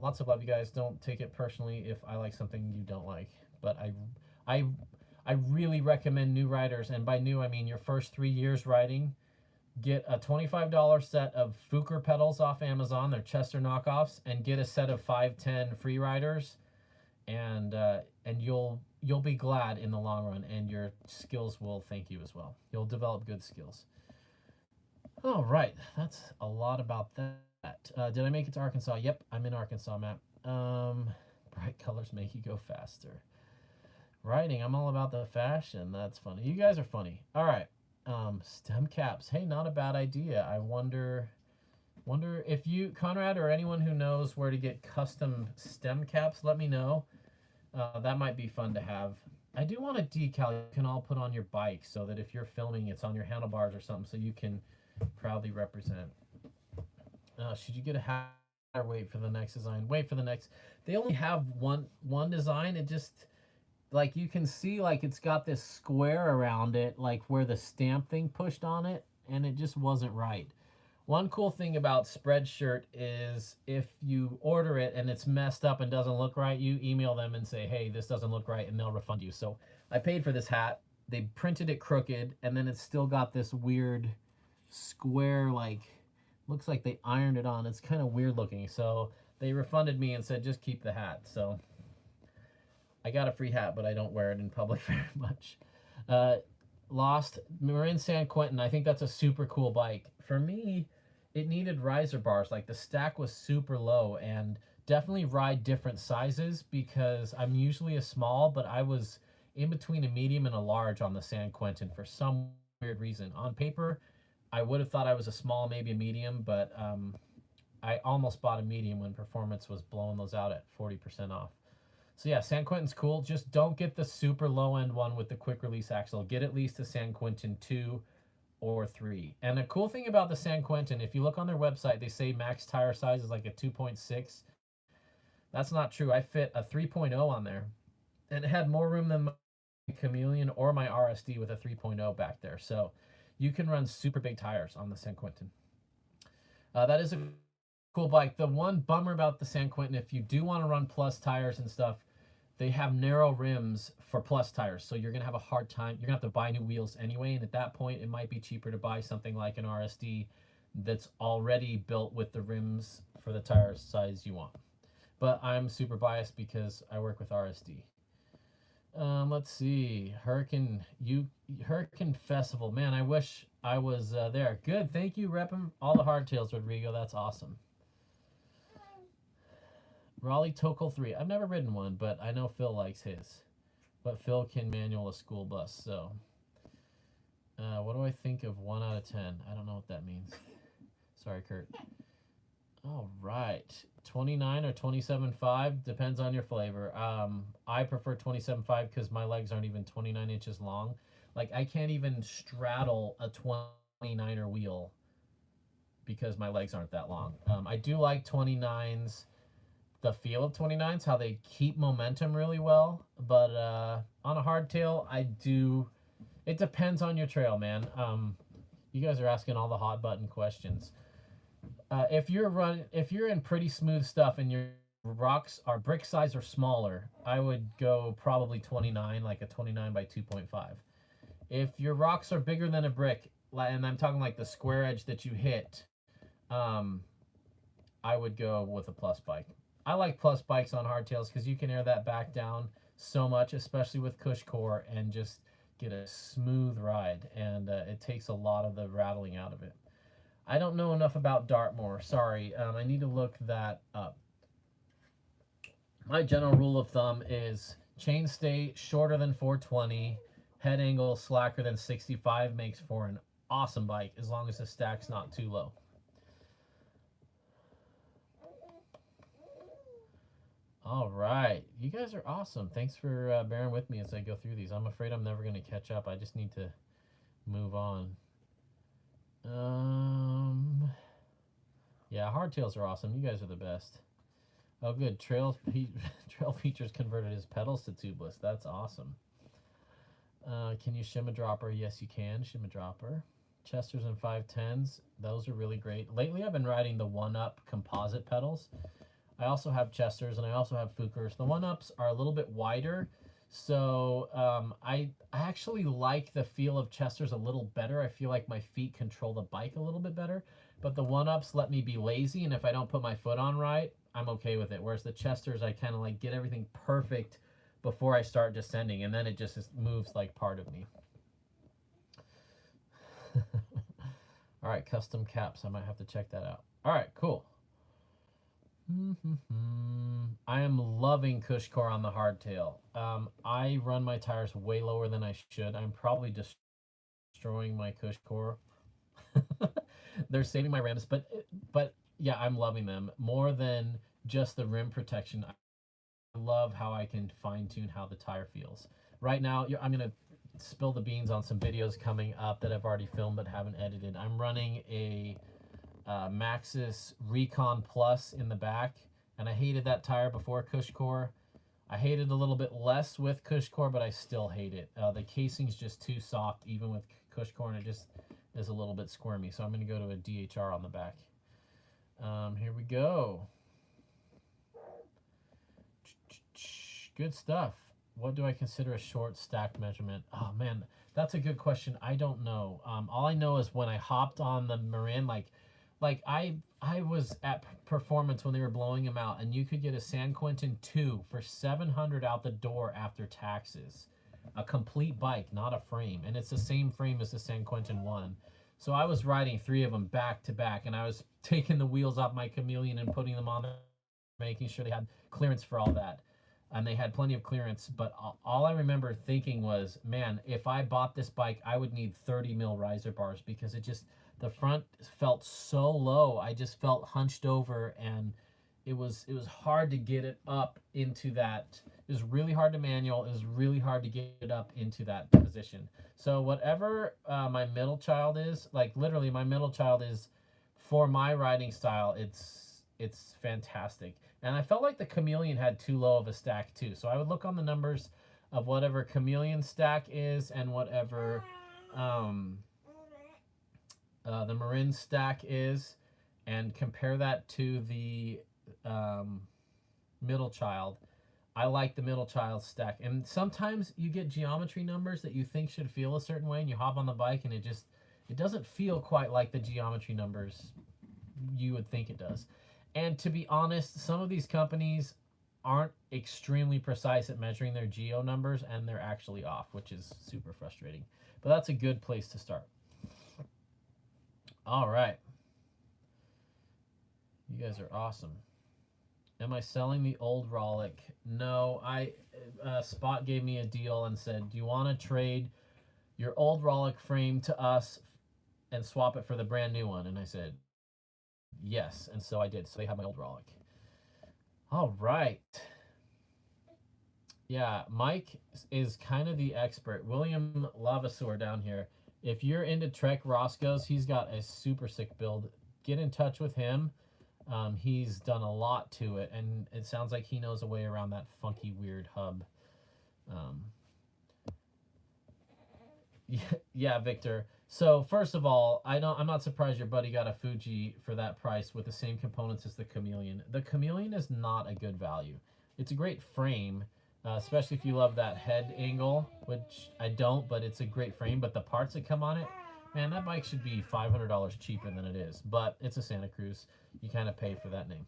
lots of love, you guys. Don't take it personally if I like something you don't like, but I really recommend new riders, and by new I mean your first 3 years riding, get a $25 set of Fuker pedals off Amazon. They're Chester knockoffs, and get a set of 510 free riders, and you'll be glad in the long run, and your skills will thank you as well. You'll develop good skills. All right, that's a lot about that. Did I make it to Arkansas? Yep, I'm in Arkansas, Matt. Bright colors make you go faster. Riding, I'm all about the fashion. That's funny. You guys are funny. All right. Stem caps. Hey, not a bad idea. I wonder if you, Conrad, or anyone who knows where to get custom stem caps, let me know. That might be fun to have. I do want a decal you can all put on your bike so that if you're filming, it's on your handlebars or something, so you can proudly represent. Should you get a hat or wait for the next design? Wait for the next. They only have one design. It just, like, you can see, like, it's got this square around it, like where the stamp thing pushed on it, and it just wasn't right. One cool thing about Spreadshirt is if you order it and it's messed up and doesn't look right, you email them and say, hey, this doesn't look right, and they'll refund you. So I paid for this hat. They printed it crooked, and then it's still got this weird square, like, looks like they ironed it on. It's kind of weird looking. So they refunded me and said, just keep the hat. So I got a free hat, but I don't wear it in public very much. Lost Marin San Quentin. I think that's a super cool bike. For me, it needed riser bars. Like, the stack was super low, and definitely ride different sizes because I'm usually a small, but I was in between a medium and a large on the San Quentin for some weird reason. On paper, I would have thought I was a small, maybe a medium, but I almost bought a medium when Performance was blowing those out at 40% off. So yeah, San Quentin's cool. Just don't get the super low-end one with the quick release axle. Get at least a San Quentin 2 or 3. And the cool thing about the San Quentin, if you look on their website, they say max tire size is like a 2.6. That's not true. I fit a 3.0 on there, and it had more room than my Chameleon or my RSD with a 3.0 back there. So you can run super big tires on the San Quentin. That is a cool bike. The one bummer about the San Quentin, if you do want to run plus tires and stuff, they have narrow rims for plus tires, so you're going to have a hard time. You're going to have to buy new wheels anyway, and at that point, it might be cheaper to buy something like an RSD that's already built with the rims for the tire size you want. But I'm super biased because I work with RSD. Let's see. Hurricane Festival. Man, I wish I was there. Good. Thank you, repping all the hardtails, Rodrigo. That's awesome. Raleigh Tokel 3. I've never ridden one, but I know Phil likes his. But Phil can manual a school bus, so. What do I think of 1 out of 10? I don't know what that means. Sorry, Kurt. All right. 29 or 27.5, depends on your flavor. I prefer 27.5 because my legs aren't even 29 inches long. Like, I can't even straddle a 29er wheel because my legs aren't that long. I do like 29s. The feel of 29s, how they keep momentum really well, but on a hardtail, It depends on your trail, man. You guys are asking all the hot button questions. If you're in pretty smooth stuff and your rocks are brick size or smaller, I would go probably 29, like a 29 by 2.5. If your rocks are bigger than a brick, and I'm talking like the square edge that you hit, I would go with a plus bike. I like plus bikes on hardtails because you can air that back down so much, especially with CushCore, and just get a smooth ride. And it takes a lot of the rattling out of it. I don't know enough about Dartmoor. Sorry, I need to look that up. My general rule of thumb is chainstay shorter than 420, head angle slacker than 65 makes for an awesome bike as long as the stack's not too low. All right, you guys are awesome. Thanks for bearing with me as I go through these. I'm afraid I'm never going to catch up. I just need to move on. Yeah, hardtails are awesome. You guys are the best. Oh, good. Trail features converted his pedals to tubeless. That's awesome. Can you shim a dropper? Yes, you can. Shim a dropper. Chesters and 510s. Those are really great. Lately, I've been riding the 1-Up composite pedals. I also have Chesters and I also have Fukers. The 1-Ups are a little bit wider. So I actually like the feel of Chesters a little better. I feel like my feet control the bike a little bit better. But the 1-Ups let me be lazy, and if I don't put my foot on right, I'm okay with it. Whereas the Chesters, I kind of like get everything perfect before I start descending, and then it just moves like part of me. All right, custom caps. I might have to check that out. All right, cool. I am loving CushCore on the hardtail. I run my tires way lower than I should. I'm probably destroying my CushCore. They're saving my rims, but yeah, I'm loving them more than just the rim protection. I love how I can fine tune how the tire feels. Right now, I'm gonna spill the beans on some videos coming up that I've already filmed but haven't edited. I'm running a Maxxis Recon Plus in the back, and I hated that tire before CushCore. I hate it a little bit less with CushCore, but I still hate it. The casing's just too soft, even with CushCore, and it just is a little bit squirmy. So I'm going to go to a DHR on the back. Here we go. Good stuff. What do I consider a short stack measurement? Oh man, that's a good question. I don't know. All I know is when I hopped on the Marin, like I was at Performance when they were blowing them out, and you could get a San Quentin 2 for $700 out the door after taxes. A complete bike, not a frame. And it's the same frame as the San Quentin 1. So I was riding 3 of them back to back, and I was taking the wheels off my Chameleon and putting them on there, making sure they had clearance for all that. And they had plenty of clearance, but all I remember thinking was, man, if I bought this bike, I would need 30 mil riser bars, because it just, the front felt so low. I just felt hunched over, and it was hard to get it up into that. It was really hard to manual. It was really hard to get it up into that position. So whatever my middle child is, like literally my middle child is, for my riding style, it's fantastic. And I felt like the Chameleon had too low of a stack too. So I would look on the numbers of whatever Chameleon stack is and whatever the Marin stack is, and compare that to the middle child. I like the middle child stack. And sometimes you get geometry numbers that you think should feel a certain way, and you hop on the bike and it doesn't feel quite like the geometry numbers you would think it does. And to be honest, some of these companies aren't extremely precise at measuring their geo numbers, and they're actually off, which is super frustrating. But that's a good place to start. All right. You guys are awesome. Am I selling the old Rollick? No, Spot gave me a deal and said, do you want to trade your old Rollick frame to us and swap it for the brand new one? And I said, yes. And so I did. So they have my old Rollick. All right. Yeah, Mike is kind of the expert. William Lavaseur down here. If you're into Trek Roscoe's, he's got a super sick build. Get in touch with him. He's done a lot to it, and it sounds like he knows a way around that funky, weird hub. Yeah, Victor. So first of all, I'm not surprised your buddy got a Fuji for that price with the same components as the Chameleon. The Chameleon is not a good value. It's a great frame, especially if you love that head angle, which I don't, but it's a great frame. But the parts that come on it, man, that bike should be $500 cheaper than it is. But it's a Santa Cruz. You kind of pay for that name.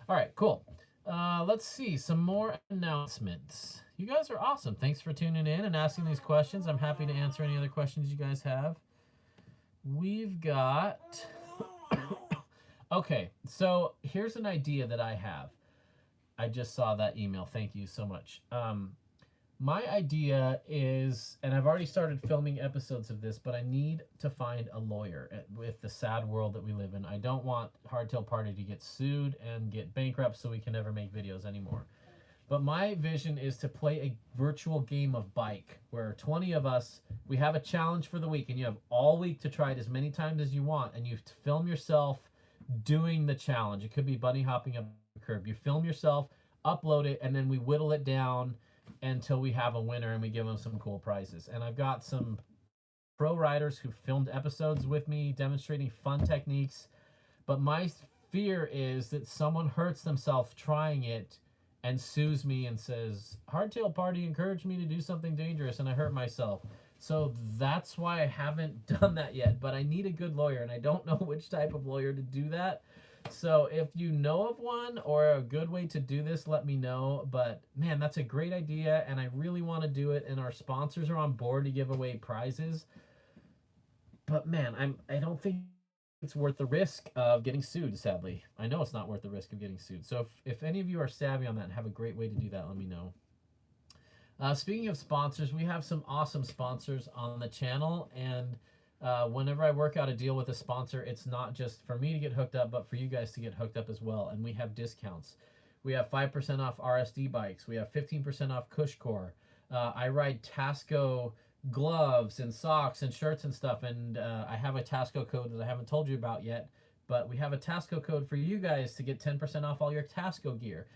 All right, cool. Let's see some more announcements. You guys are awesome. Thanks for tuning in and asking these questions. I'm happy to answer any other questions you guys have. We've got... Okay, so here's an idea that I have. I just saw that email. Thank you so much. My idea is, and I've already started filming episodes of this, but I need to find a lawyer with the sad world that we live in. I don't want Hardtail Party to get sued and get bankrupt so we can never make videos anymore. But my vision is to play a virtual game of bike where 20 of us, we have a challenge for the week, and you have all week to try it as many times as you want, and you film yourself doing the challenge. It could be bunny hopping up a curb. You film yourself, upload it, and then we whittle it down until we have a winner and we give them some cool prizes. And I've got some pro riders who filmed episodes with me demonstrating fun techniques. But my fear is that someone hurts themselves trying it and sues me and says, Hardtail Party encouraged me to do something dangerous and I hurt myself. So that's why I haven't done that yet. But I need a good lawyer, and I don't know which type of lawyer to do that. So if you know of one or a good way to do this, let me know. But man, that's a great idea, and I really want to do it, and our sponsors are on board to give away prizes. But man, I don't think it's worth the risk of getting sued, sadly. I know it's not worth the risk of getting sued. So if any of you are savvy on that and have a great way to do that, let me know. Speaking of sponsors, we have some awesome sponsors on the channel, and whenever I work out a deal with a sponsor, it's not just for me to get hooked up, but for you guys to get hooked up as well. And we have discounts. We have 5% off RSD bikes. We have 15% off CushCore. I ride Tasco gloves and socks and shirts and stuff. And I have a Tasco code that I haven't told you about yet. But we have a Tasco code for you guys to get 10% off all your Tasco gear.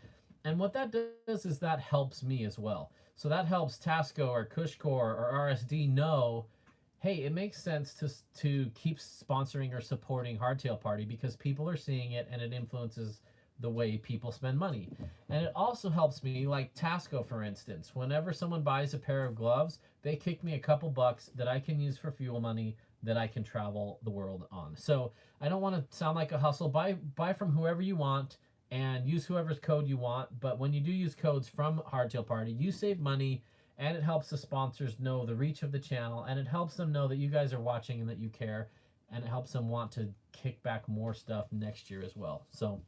And what that does is that helps me as well. So that helps Tasco or CushCore or RSD know, hey, it makes sense to keep sponsoring or supporting Hardtail Party because people are seeing it and it influences the way people spend money. And it also helps me, like Tasco, for instance. Whenever someone buys a pair of gloves, they kick me a couple bucks that I can use for fuel money that I can travel the world on. So I don't want to sound like a hustle. Buy from whoever you want and use whoever's code you want. But when you do use codes from Hardtail Party, you save money, and it helps the sponsors know the reach of the channel, and it helps them know that you guys are watching and that you care, and it helps them want to kick back more stuff next year as well. So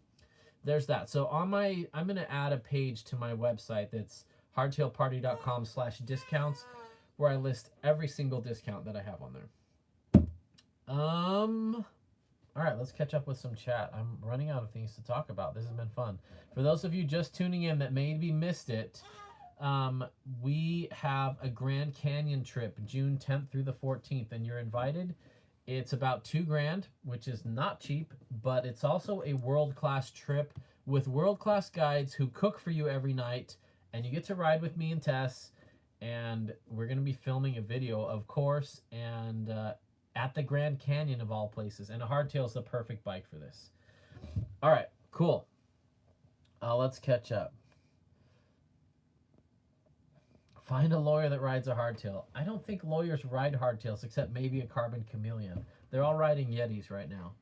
there's that. So I'm going to add a page to my website that's hardtailparty.com/discounts, where I list every single discount that I have on there. All right, let's catch up with some chat. I'm running out of things to talk about. This has been fun. For those of you just tuning in that maybe missed it, we have a Grand Canyon trip June 10th through the 14th, and you're invited. It's about $2,000, which is not cheap, but it's also a world-class trip with world-class guides who cook for you every night, and you get to ride with me and Tess, and we're going to be filming a video, of course, and at the Grand Canyon of all places, and a Hardtail is the perfect bike for this. All right, cool. Let's catch up. Find a lawyer that rides a hardtail. I don't think lawyers ride hardtails except maybe a Carbon Chameleon. They're all riding Yetis right now.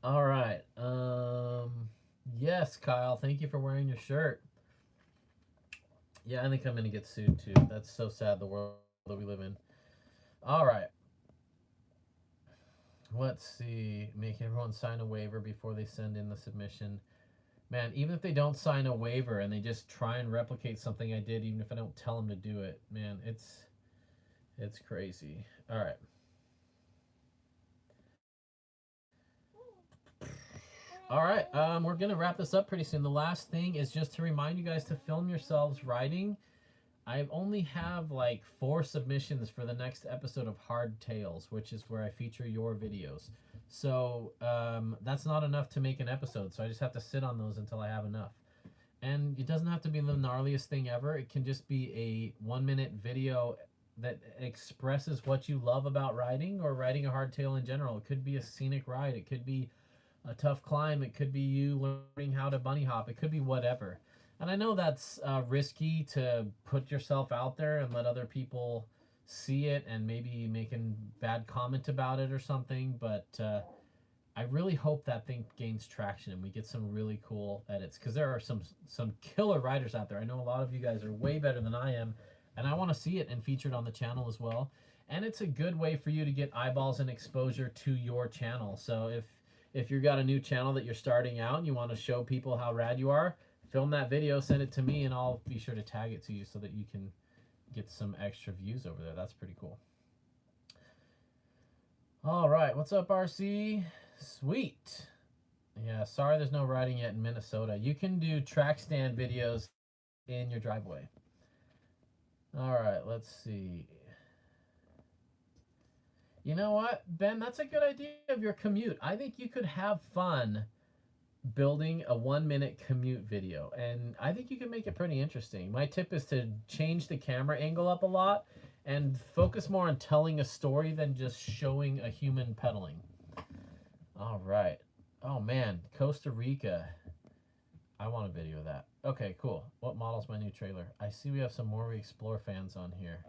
All right. Yes, Kyle. Thank you for wearing your shirt. Yeah, I think I'm going to get sued too. That's so sad, the world that we live in. All right. Let's see. Make everyone sign a waiver before they send in the submission. Man, even if they don't sign a waiver and they just try and replicate something I did, even if I don't tell them to do it, man, it's crazy. All right. All right, we're going to wrap this up pretty soon. The last thing is just to remind you guys to film yourselves riding. I only have like 4 submissions for the next episode of Hardtails, which is where I feature your videos. So that's not enough to make an episode, so I just have to sit on those until I have enough. And it doesn't have to be the gnarliest thing ever. It can just be a 1-minute video that expresses what you love about riding or riding a hardtail in general. It could be a scenic ride. It could be a tough climb. It could be you learning how to bunny hop. It could be whatever. And I know that's risky to put yourself out there and let other people see it and maybe making bad comment about it or something, but I really hope that thing gains traction and we get some really cool edits, because there are some killer riders out there. I know a lot of you guys are way better than I am, and I want to see it and featured on the channel as well. And it's a good way for you to get eyeballs and exposure to your channel. So if you've got a new channel that you're starting out and you want to show people how rad you are, film that video, send it to me, and I'll be sure to tag it to you so that you can get some extra views over there. That's pretty cool. All right, what's up, RC? Sweet. Yeah, sorry there's no riding yet in Minnesota. You can do track stand videos in your driveway. All right, let's see. You know what, Ben, that's a good idea of your commute. I think you could have fun building a 1-minute commute video, and I think you can make it pretty interesting. My tip is to change the camera angle up a lot and focus more on telling a story than just showing a human pedaling. All right. Oh man, Costa Rica. I want a video of that. Okay, cool. What model's my new trailer? I see we have some More We Explore fans on here.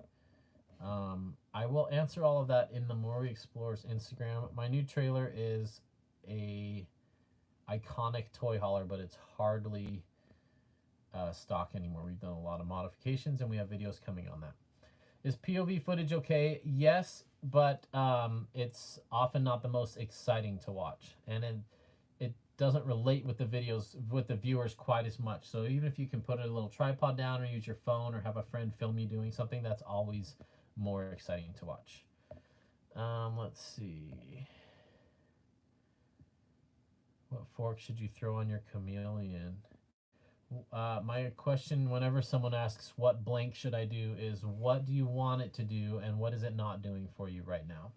I will answer all of that in the More We Explores Instagram. My new trailer is a iconic toy hauler, but it's hardly stock anymore. We've done a lot of modifications and we have videos coming on that. Is POV footage okay? Yes, but it's often not the most exciting to watch, and it doesn't relate with the videos, with the viewers quite as much. So even if you can put a little tripod down or use your phone or have a friend film you doing something, that's always more exciting to watch. Let's see. What fork should you throw on your chameleon? My question whenever someone asks what blank should I do is what do you want it to do and what is it not doing for you right now?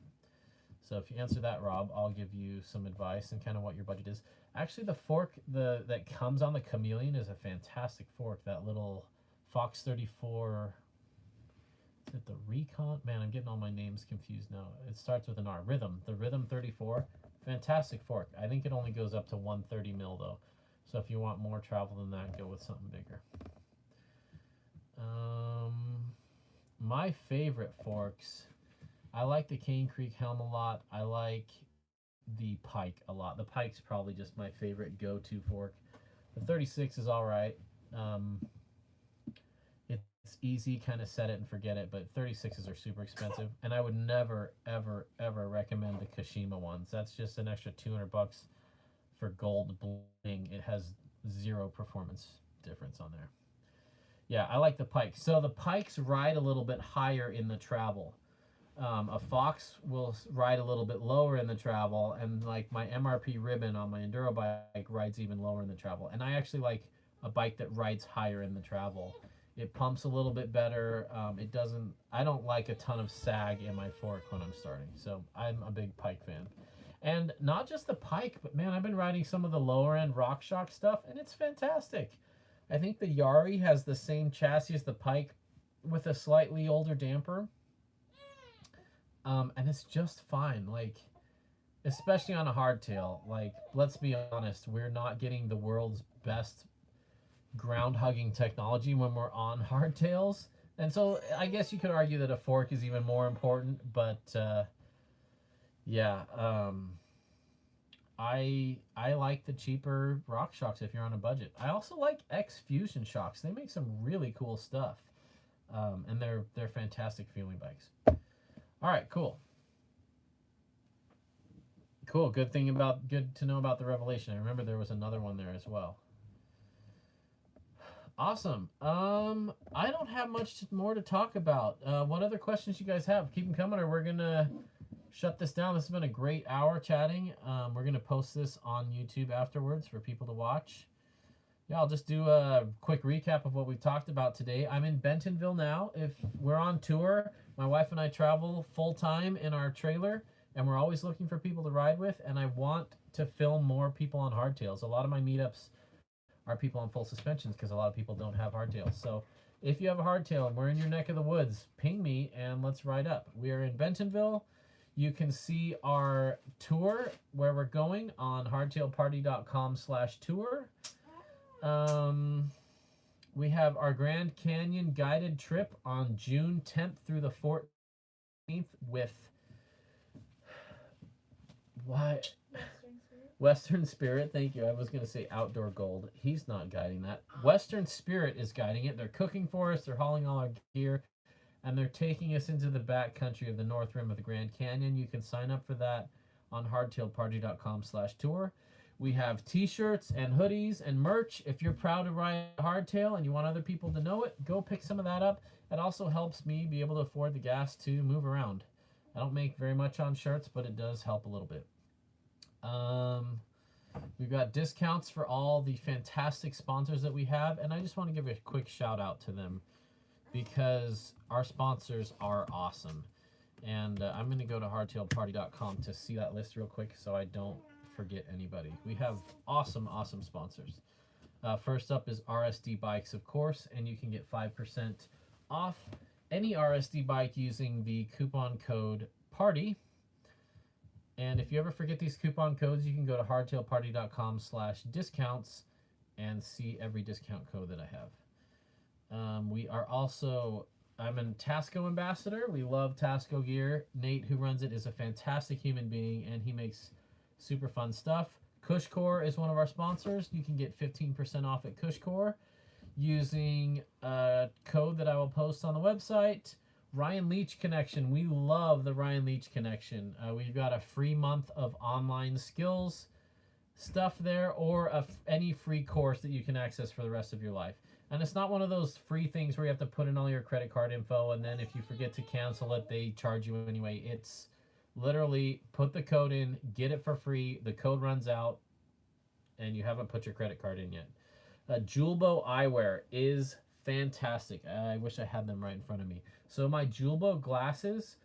So if you answer that, Rob, I'll give you some advice and kind of what your budget is. Actually, the fork that comes on the chameleon is a fantastic fork. That little Fox 34, is it the Recon? Man, I'm getting all my names confused now. It starts with an R. Rhythm. The Rhythm 34, fantastic fork. I think it only goes up to 130 mil though. So if you want more travel than that, go with something bigger. My favorite forks, I like the Cane Creek Helm a lot. I like the Pike a lot. The Pike's probably just my favorite go-to fork. The 36 is all right. It's easy, kind of set it and forget it, but 36s are super expensive. And I would never, ever, ever recommend the Kashima ones. That's just an extra $200 for gold bling. It has zero performance difference on there. Yeah, I like the Pike. So the Pikes ride a little bit higher in the travel. A Fox will ride a little bit lower in the travel, and like my MRP Ribbon on my enduro bike rides even lower in the travel. And I actually like a bike that rides higher in the travel. It pumps a little bit better. I don't like a ton of sag in my fork when I'm starting. So I'm a big Pike fan. And not just the Pike, but man, I've been riding some of the lower end RockShox stuff, and it's fantastic. I think the Yari has the same chassis as the Pike with a slightly older damper. And it's just fine. Like, especially on a hardtail. Like, let's be honest, we're not getting the world's best ground hugging technology when we're on hardtails. And so I guess you could argue that a fork is even more important, but yeah, I like the cheaper RockShox if you're on a budget. I also like X Fusion shocks. They make some really cool stuff, and they're fantastic feeling bikes. All right, cool. Cool. Good to know about the Revelation. I remember there was another one there as well. Awesome. I don't have much more to talk about. What other questions you guys have? Keep them coming, or we're gonna shut this down. This has been a great hour chatting. We're gonna post this on YouTube afterwards for people to watch. Yeah, I'll just do a quick recap of what we talked about today. I'm in Bentonville now. If we're on tour, my wife and I travel full-time in our trailer, and we're always looking for people to ride with, and I want to film more people on hardtails. A lot of my meetups are people on full suspensions because a lot of people don't have hardtails. So if you have a hardtail and we're in your neck of the woods, ping me and let's ride up. We are in Bentonville. You can see our tour where we're going on hardtailparty.com/tour. We have our Grand Canyon guided trip on June 10th through the 14th with what? Western Spirit, thank you. I was going to say Outdoor Gold. He's not guiding that. Western Spirit is guiding it. They're cooking for us. They're hauling all our gear. And they're taking us into the back country of the North Rim of the Grand Canyon. You can sign up for that on hardtailparty.com/tour. We have t-shirts and hoodies and merch. If you're proud to ride hardtail and you want other people to know it, go pick some of that up. It also helps me be able to afford the gas to move around. I don't make very much on shirts, but it does help a little bit. We've got discounts for all the fantastic sponsors that we have, and I just want to give a quick shout out to them because our sponsors are awesome. And I'm going to go to hardtailparty.com to see that list real quick so I don't forget anybody. We have awesome sponsors. First up is RSD Bikes, of course, and you can get 5% off any RSD bike using the coupon code PARTY. And if you ever forget these coupon codes, you can go to hardtailparty.com/discounts and see every discount code that I have. We are also, I'm a Tasco ambassador. We love Tasco gear. Nate, who runs it, is a fantastic human being, and he makes super fun stuff. CushCore is one of our sponsors. You can get 15% off at CushCore using a code that I will post on the website. Ryan Leach Connection. We love the Ryan Leach Connection. We've got a free month of online skills stuff there, or any free course that you can access for the rest of your life. And it's not one of those free things where you have to put in all your credit card info and then if you forget to cancel it, they charge you anyway. It's literally put the code in, get it for free, the code runs out, and you haven't put your credit card in yet. Julbo Eyewear is fantastic. I wish I had them right in front of me. So my Julbo glasses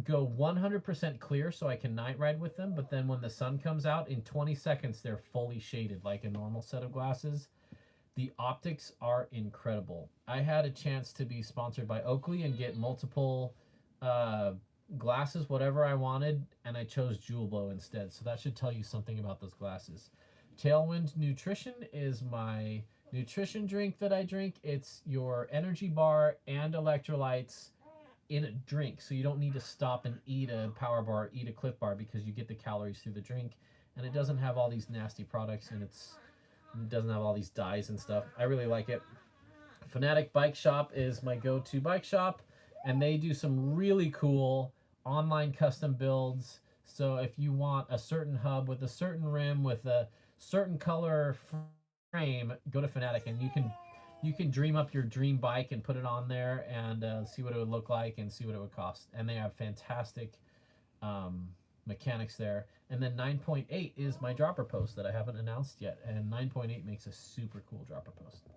go 100% clear so I can night ride with them, but then when the sun comes out, in 20 seconds, they're fully shaded like a normal set of glasses. The optics are incredible. I had a chance to be sponsored by Oakley and get multiple glasses, whatever I wanted, and I chose Julbo instead. So that should tell you something about those glasses. Tailwind Nutrition is my nutrition drink that I drink. It's your energy bar and electrolytes in a drink. So you don't need to stop and eat a power bar, eat a Cliff Bar, because you get the calories through the drink. And it doesn't have all these nasty products, and it doesn't have all these dyes and stuff. I really like it. Fanatic Bike Shop is my go-to bike shop, and they do some really cool online custom builds. So if you want a certain hub with a certain rim with a certain color frame, go to Fanatic, and you can dream up your dream bike and put it on there and see what it would look like and see what it would cost. And they have fantastic mechanics there. And then 9.8 is my dropper post that I haven't announced yet, and 9.8 makes a super cool dropper post.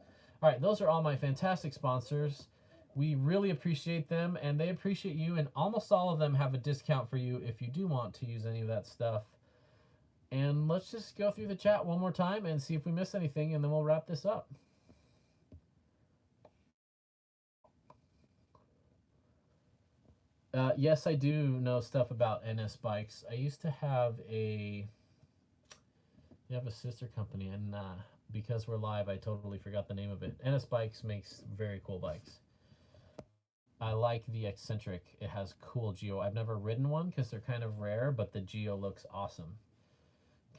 All right, those are all my fantastic sponsors. We really appreciate them, and they appreciate you, and almost all of them have a discount for you if you do want to use any of that stuff. And let's just go through the chat one more time and see if we missed anything, and then we'll wrap this up. Yes, I do know stuff about NS Bikes. I used to have a sister company, and because we're live, I totally forgot the name of it. NS Bikes makes very cool bikes. I like the Eccentric. It has cool geo. I've never ridden one because they're kind of rare, but the geo looks awesome.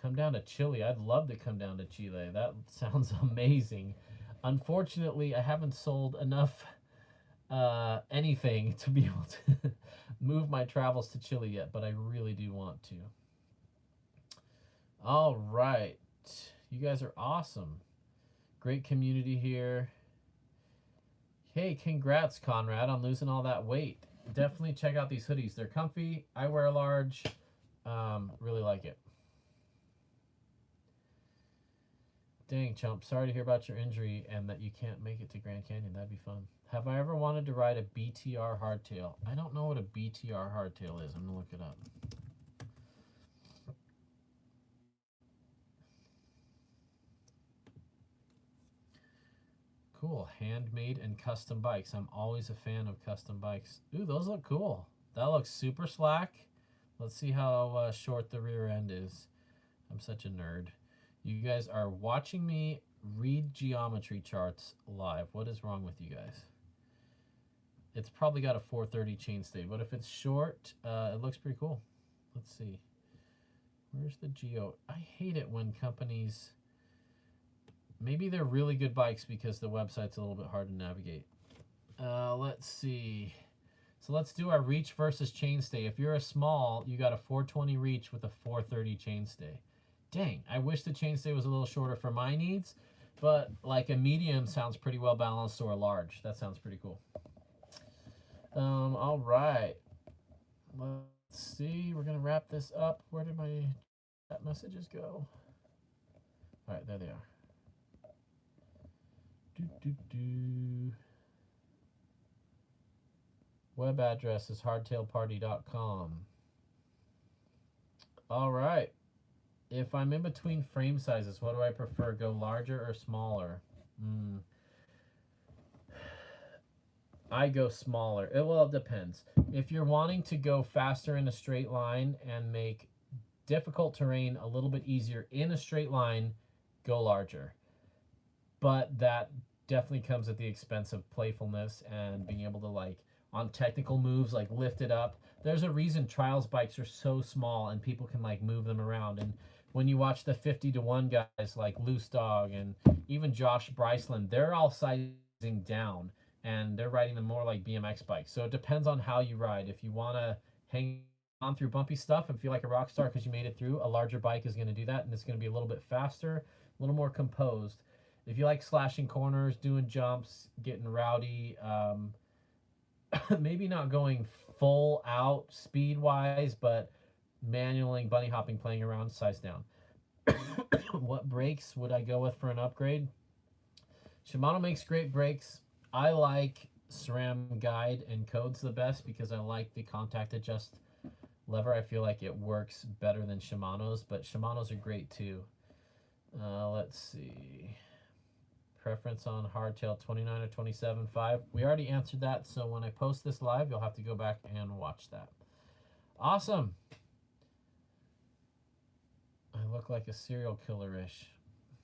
Come down to Chile. I'd love to come down to Chile. That sounds amazing. Unfortunately, I haven't sold enough anything to be able to move my travels to Chile yet, but I really do want to. All right. You guys are awesome. Great community here. Hey, congrats, Conrad, on losing all that weight. Definitely check out these hoodies. They're comfy. I wear a large. Really like it. Dang, chump. Sorry to hear about your injury and that you can't make it to Grand Canyon. That'd be fun. Have I ever wanted to ride a BTR hardtail? I don't know what a BTR hardtail is. I'm going to look it up. Cool. Handmade and custom bikes. I'm always a fan of custom bikes. Ooh, those look cool. That looks super slack. Let's see how short the rear end is. I'm such a nerd. You guys are watching me read geometry charts live. What is wrong with you guys? It's probably got a 430 chainstay, but if it's short, it looks pretty cool. Let's see. Where's the geo? I hate it when companies... Maybe they're really good bikes because the website's a little bit hard to navigate. Let's see. So let's do our reach versus chainstay. If you're a small, you got a 420 reach with a 430 chainstay. Dang, I wish the chainstay was a little shorter for my needs, but like a medium sounds pretty well balanced, or a large. That sounds pretty cool. All right. Let's see. We're going to wrap this up. Where did my chat messages go? All right, there they are. Web address is hardtailparty.com. All right. If I'm in between frame sizes, what do I prefer? Go larger or smaller? I go smaller. Well, it depends. If you're wanting to go faster in a straight line and make difficult terrain a little bit easier in a straight line, go larger. But that definitely comes at the expense of playfulness and being able to, like, on technical moves, like lift it up. There's a reason trials bikes are so small and people can like move them around. And when you watch the 50-to-1 guys like Loose Dog and even Josh Bryceland, they're all sizing down and they're riding them more like BMX bikes. So it depends on how you ride. If you want to hang on through bumpy stuff and feel like a rock star because you made it through, a larger bike is going to do that, and it's going to be a little bit faster, a little more composed. If you like slashing corners, doing jumps, getting rowdy, maybe not going full out speed-wise, but manualing, bunny hopping, playing around, size down. What brakes would I go with for an upgrade? Shimano makes great brakes. I like SRAM Guide and Codes the best because I like the contact adjust lever. I feel like it works better than Shimano's, but Shimano's are great too. Let's see. Preference on hardtail 29 or 27.5. We already answered that, so when I post this live, you'll have to go back and watch that. Awesome. I look like a serial killer-ish.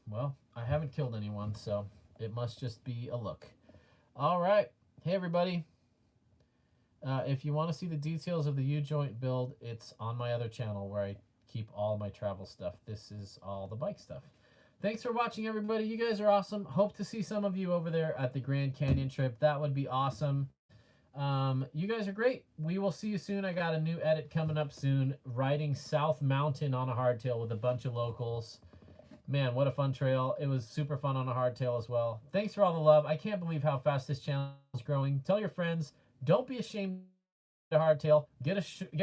Well, I haven't killed anyone, so it must just be a look. All right. Hey, everybody. If you want to see the details of the U-joint build, it's on my other channel where I keep all my travel stuff. This is all the bike stuff. Thanks for watching, everybody. You guys are awesome. Hope to see some of you over there at the Grand Canyon trip. That would be awesome. You guys are great. We will see you soon. I got a new edit coming up soon. Riding South Mountain on a hardtail with a bunch of locals. Man, what a fun trail. It was super fun on a hardtail as well. Thanks for all the love. I can't believe how fast this channel is growing. Tell your friends. Don't be ashamed of hardtail. Get a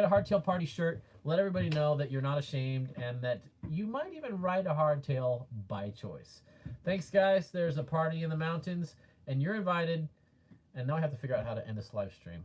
Hardtail Party shirt. Let everybody know that you're not ashamed and that you might even ride a hardtail by choice. Thanks, guys. There's a party in the mountains, and you're invited. And now I have to figure out how to end this live stream.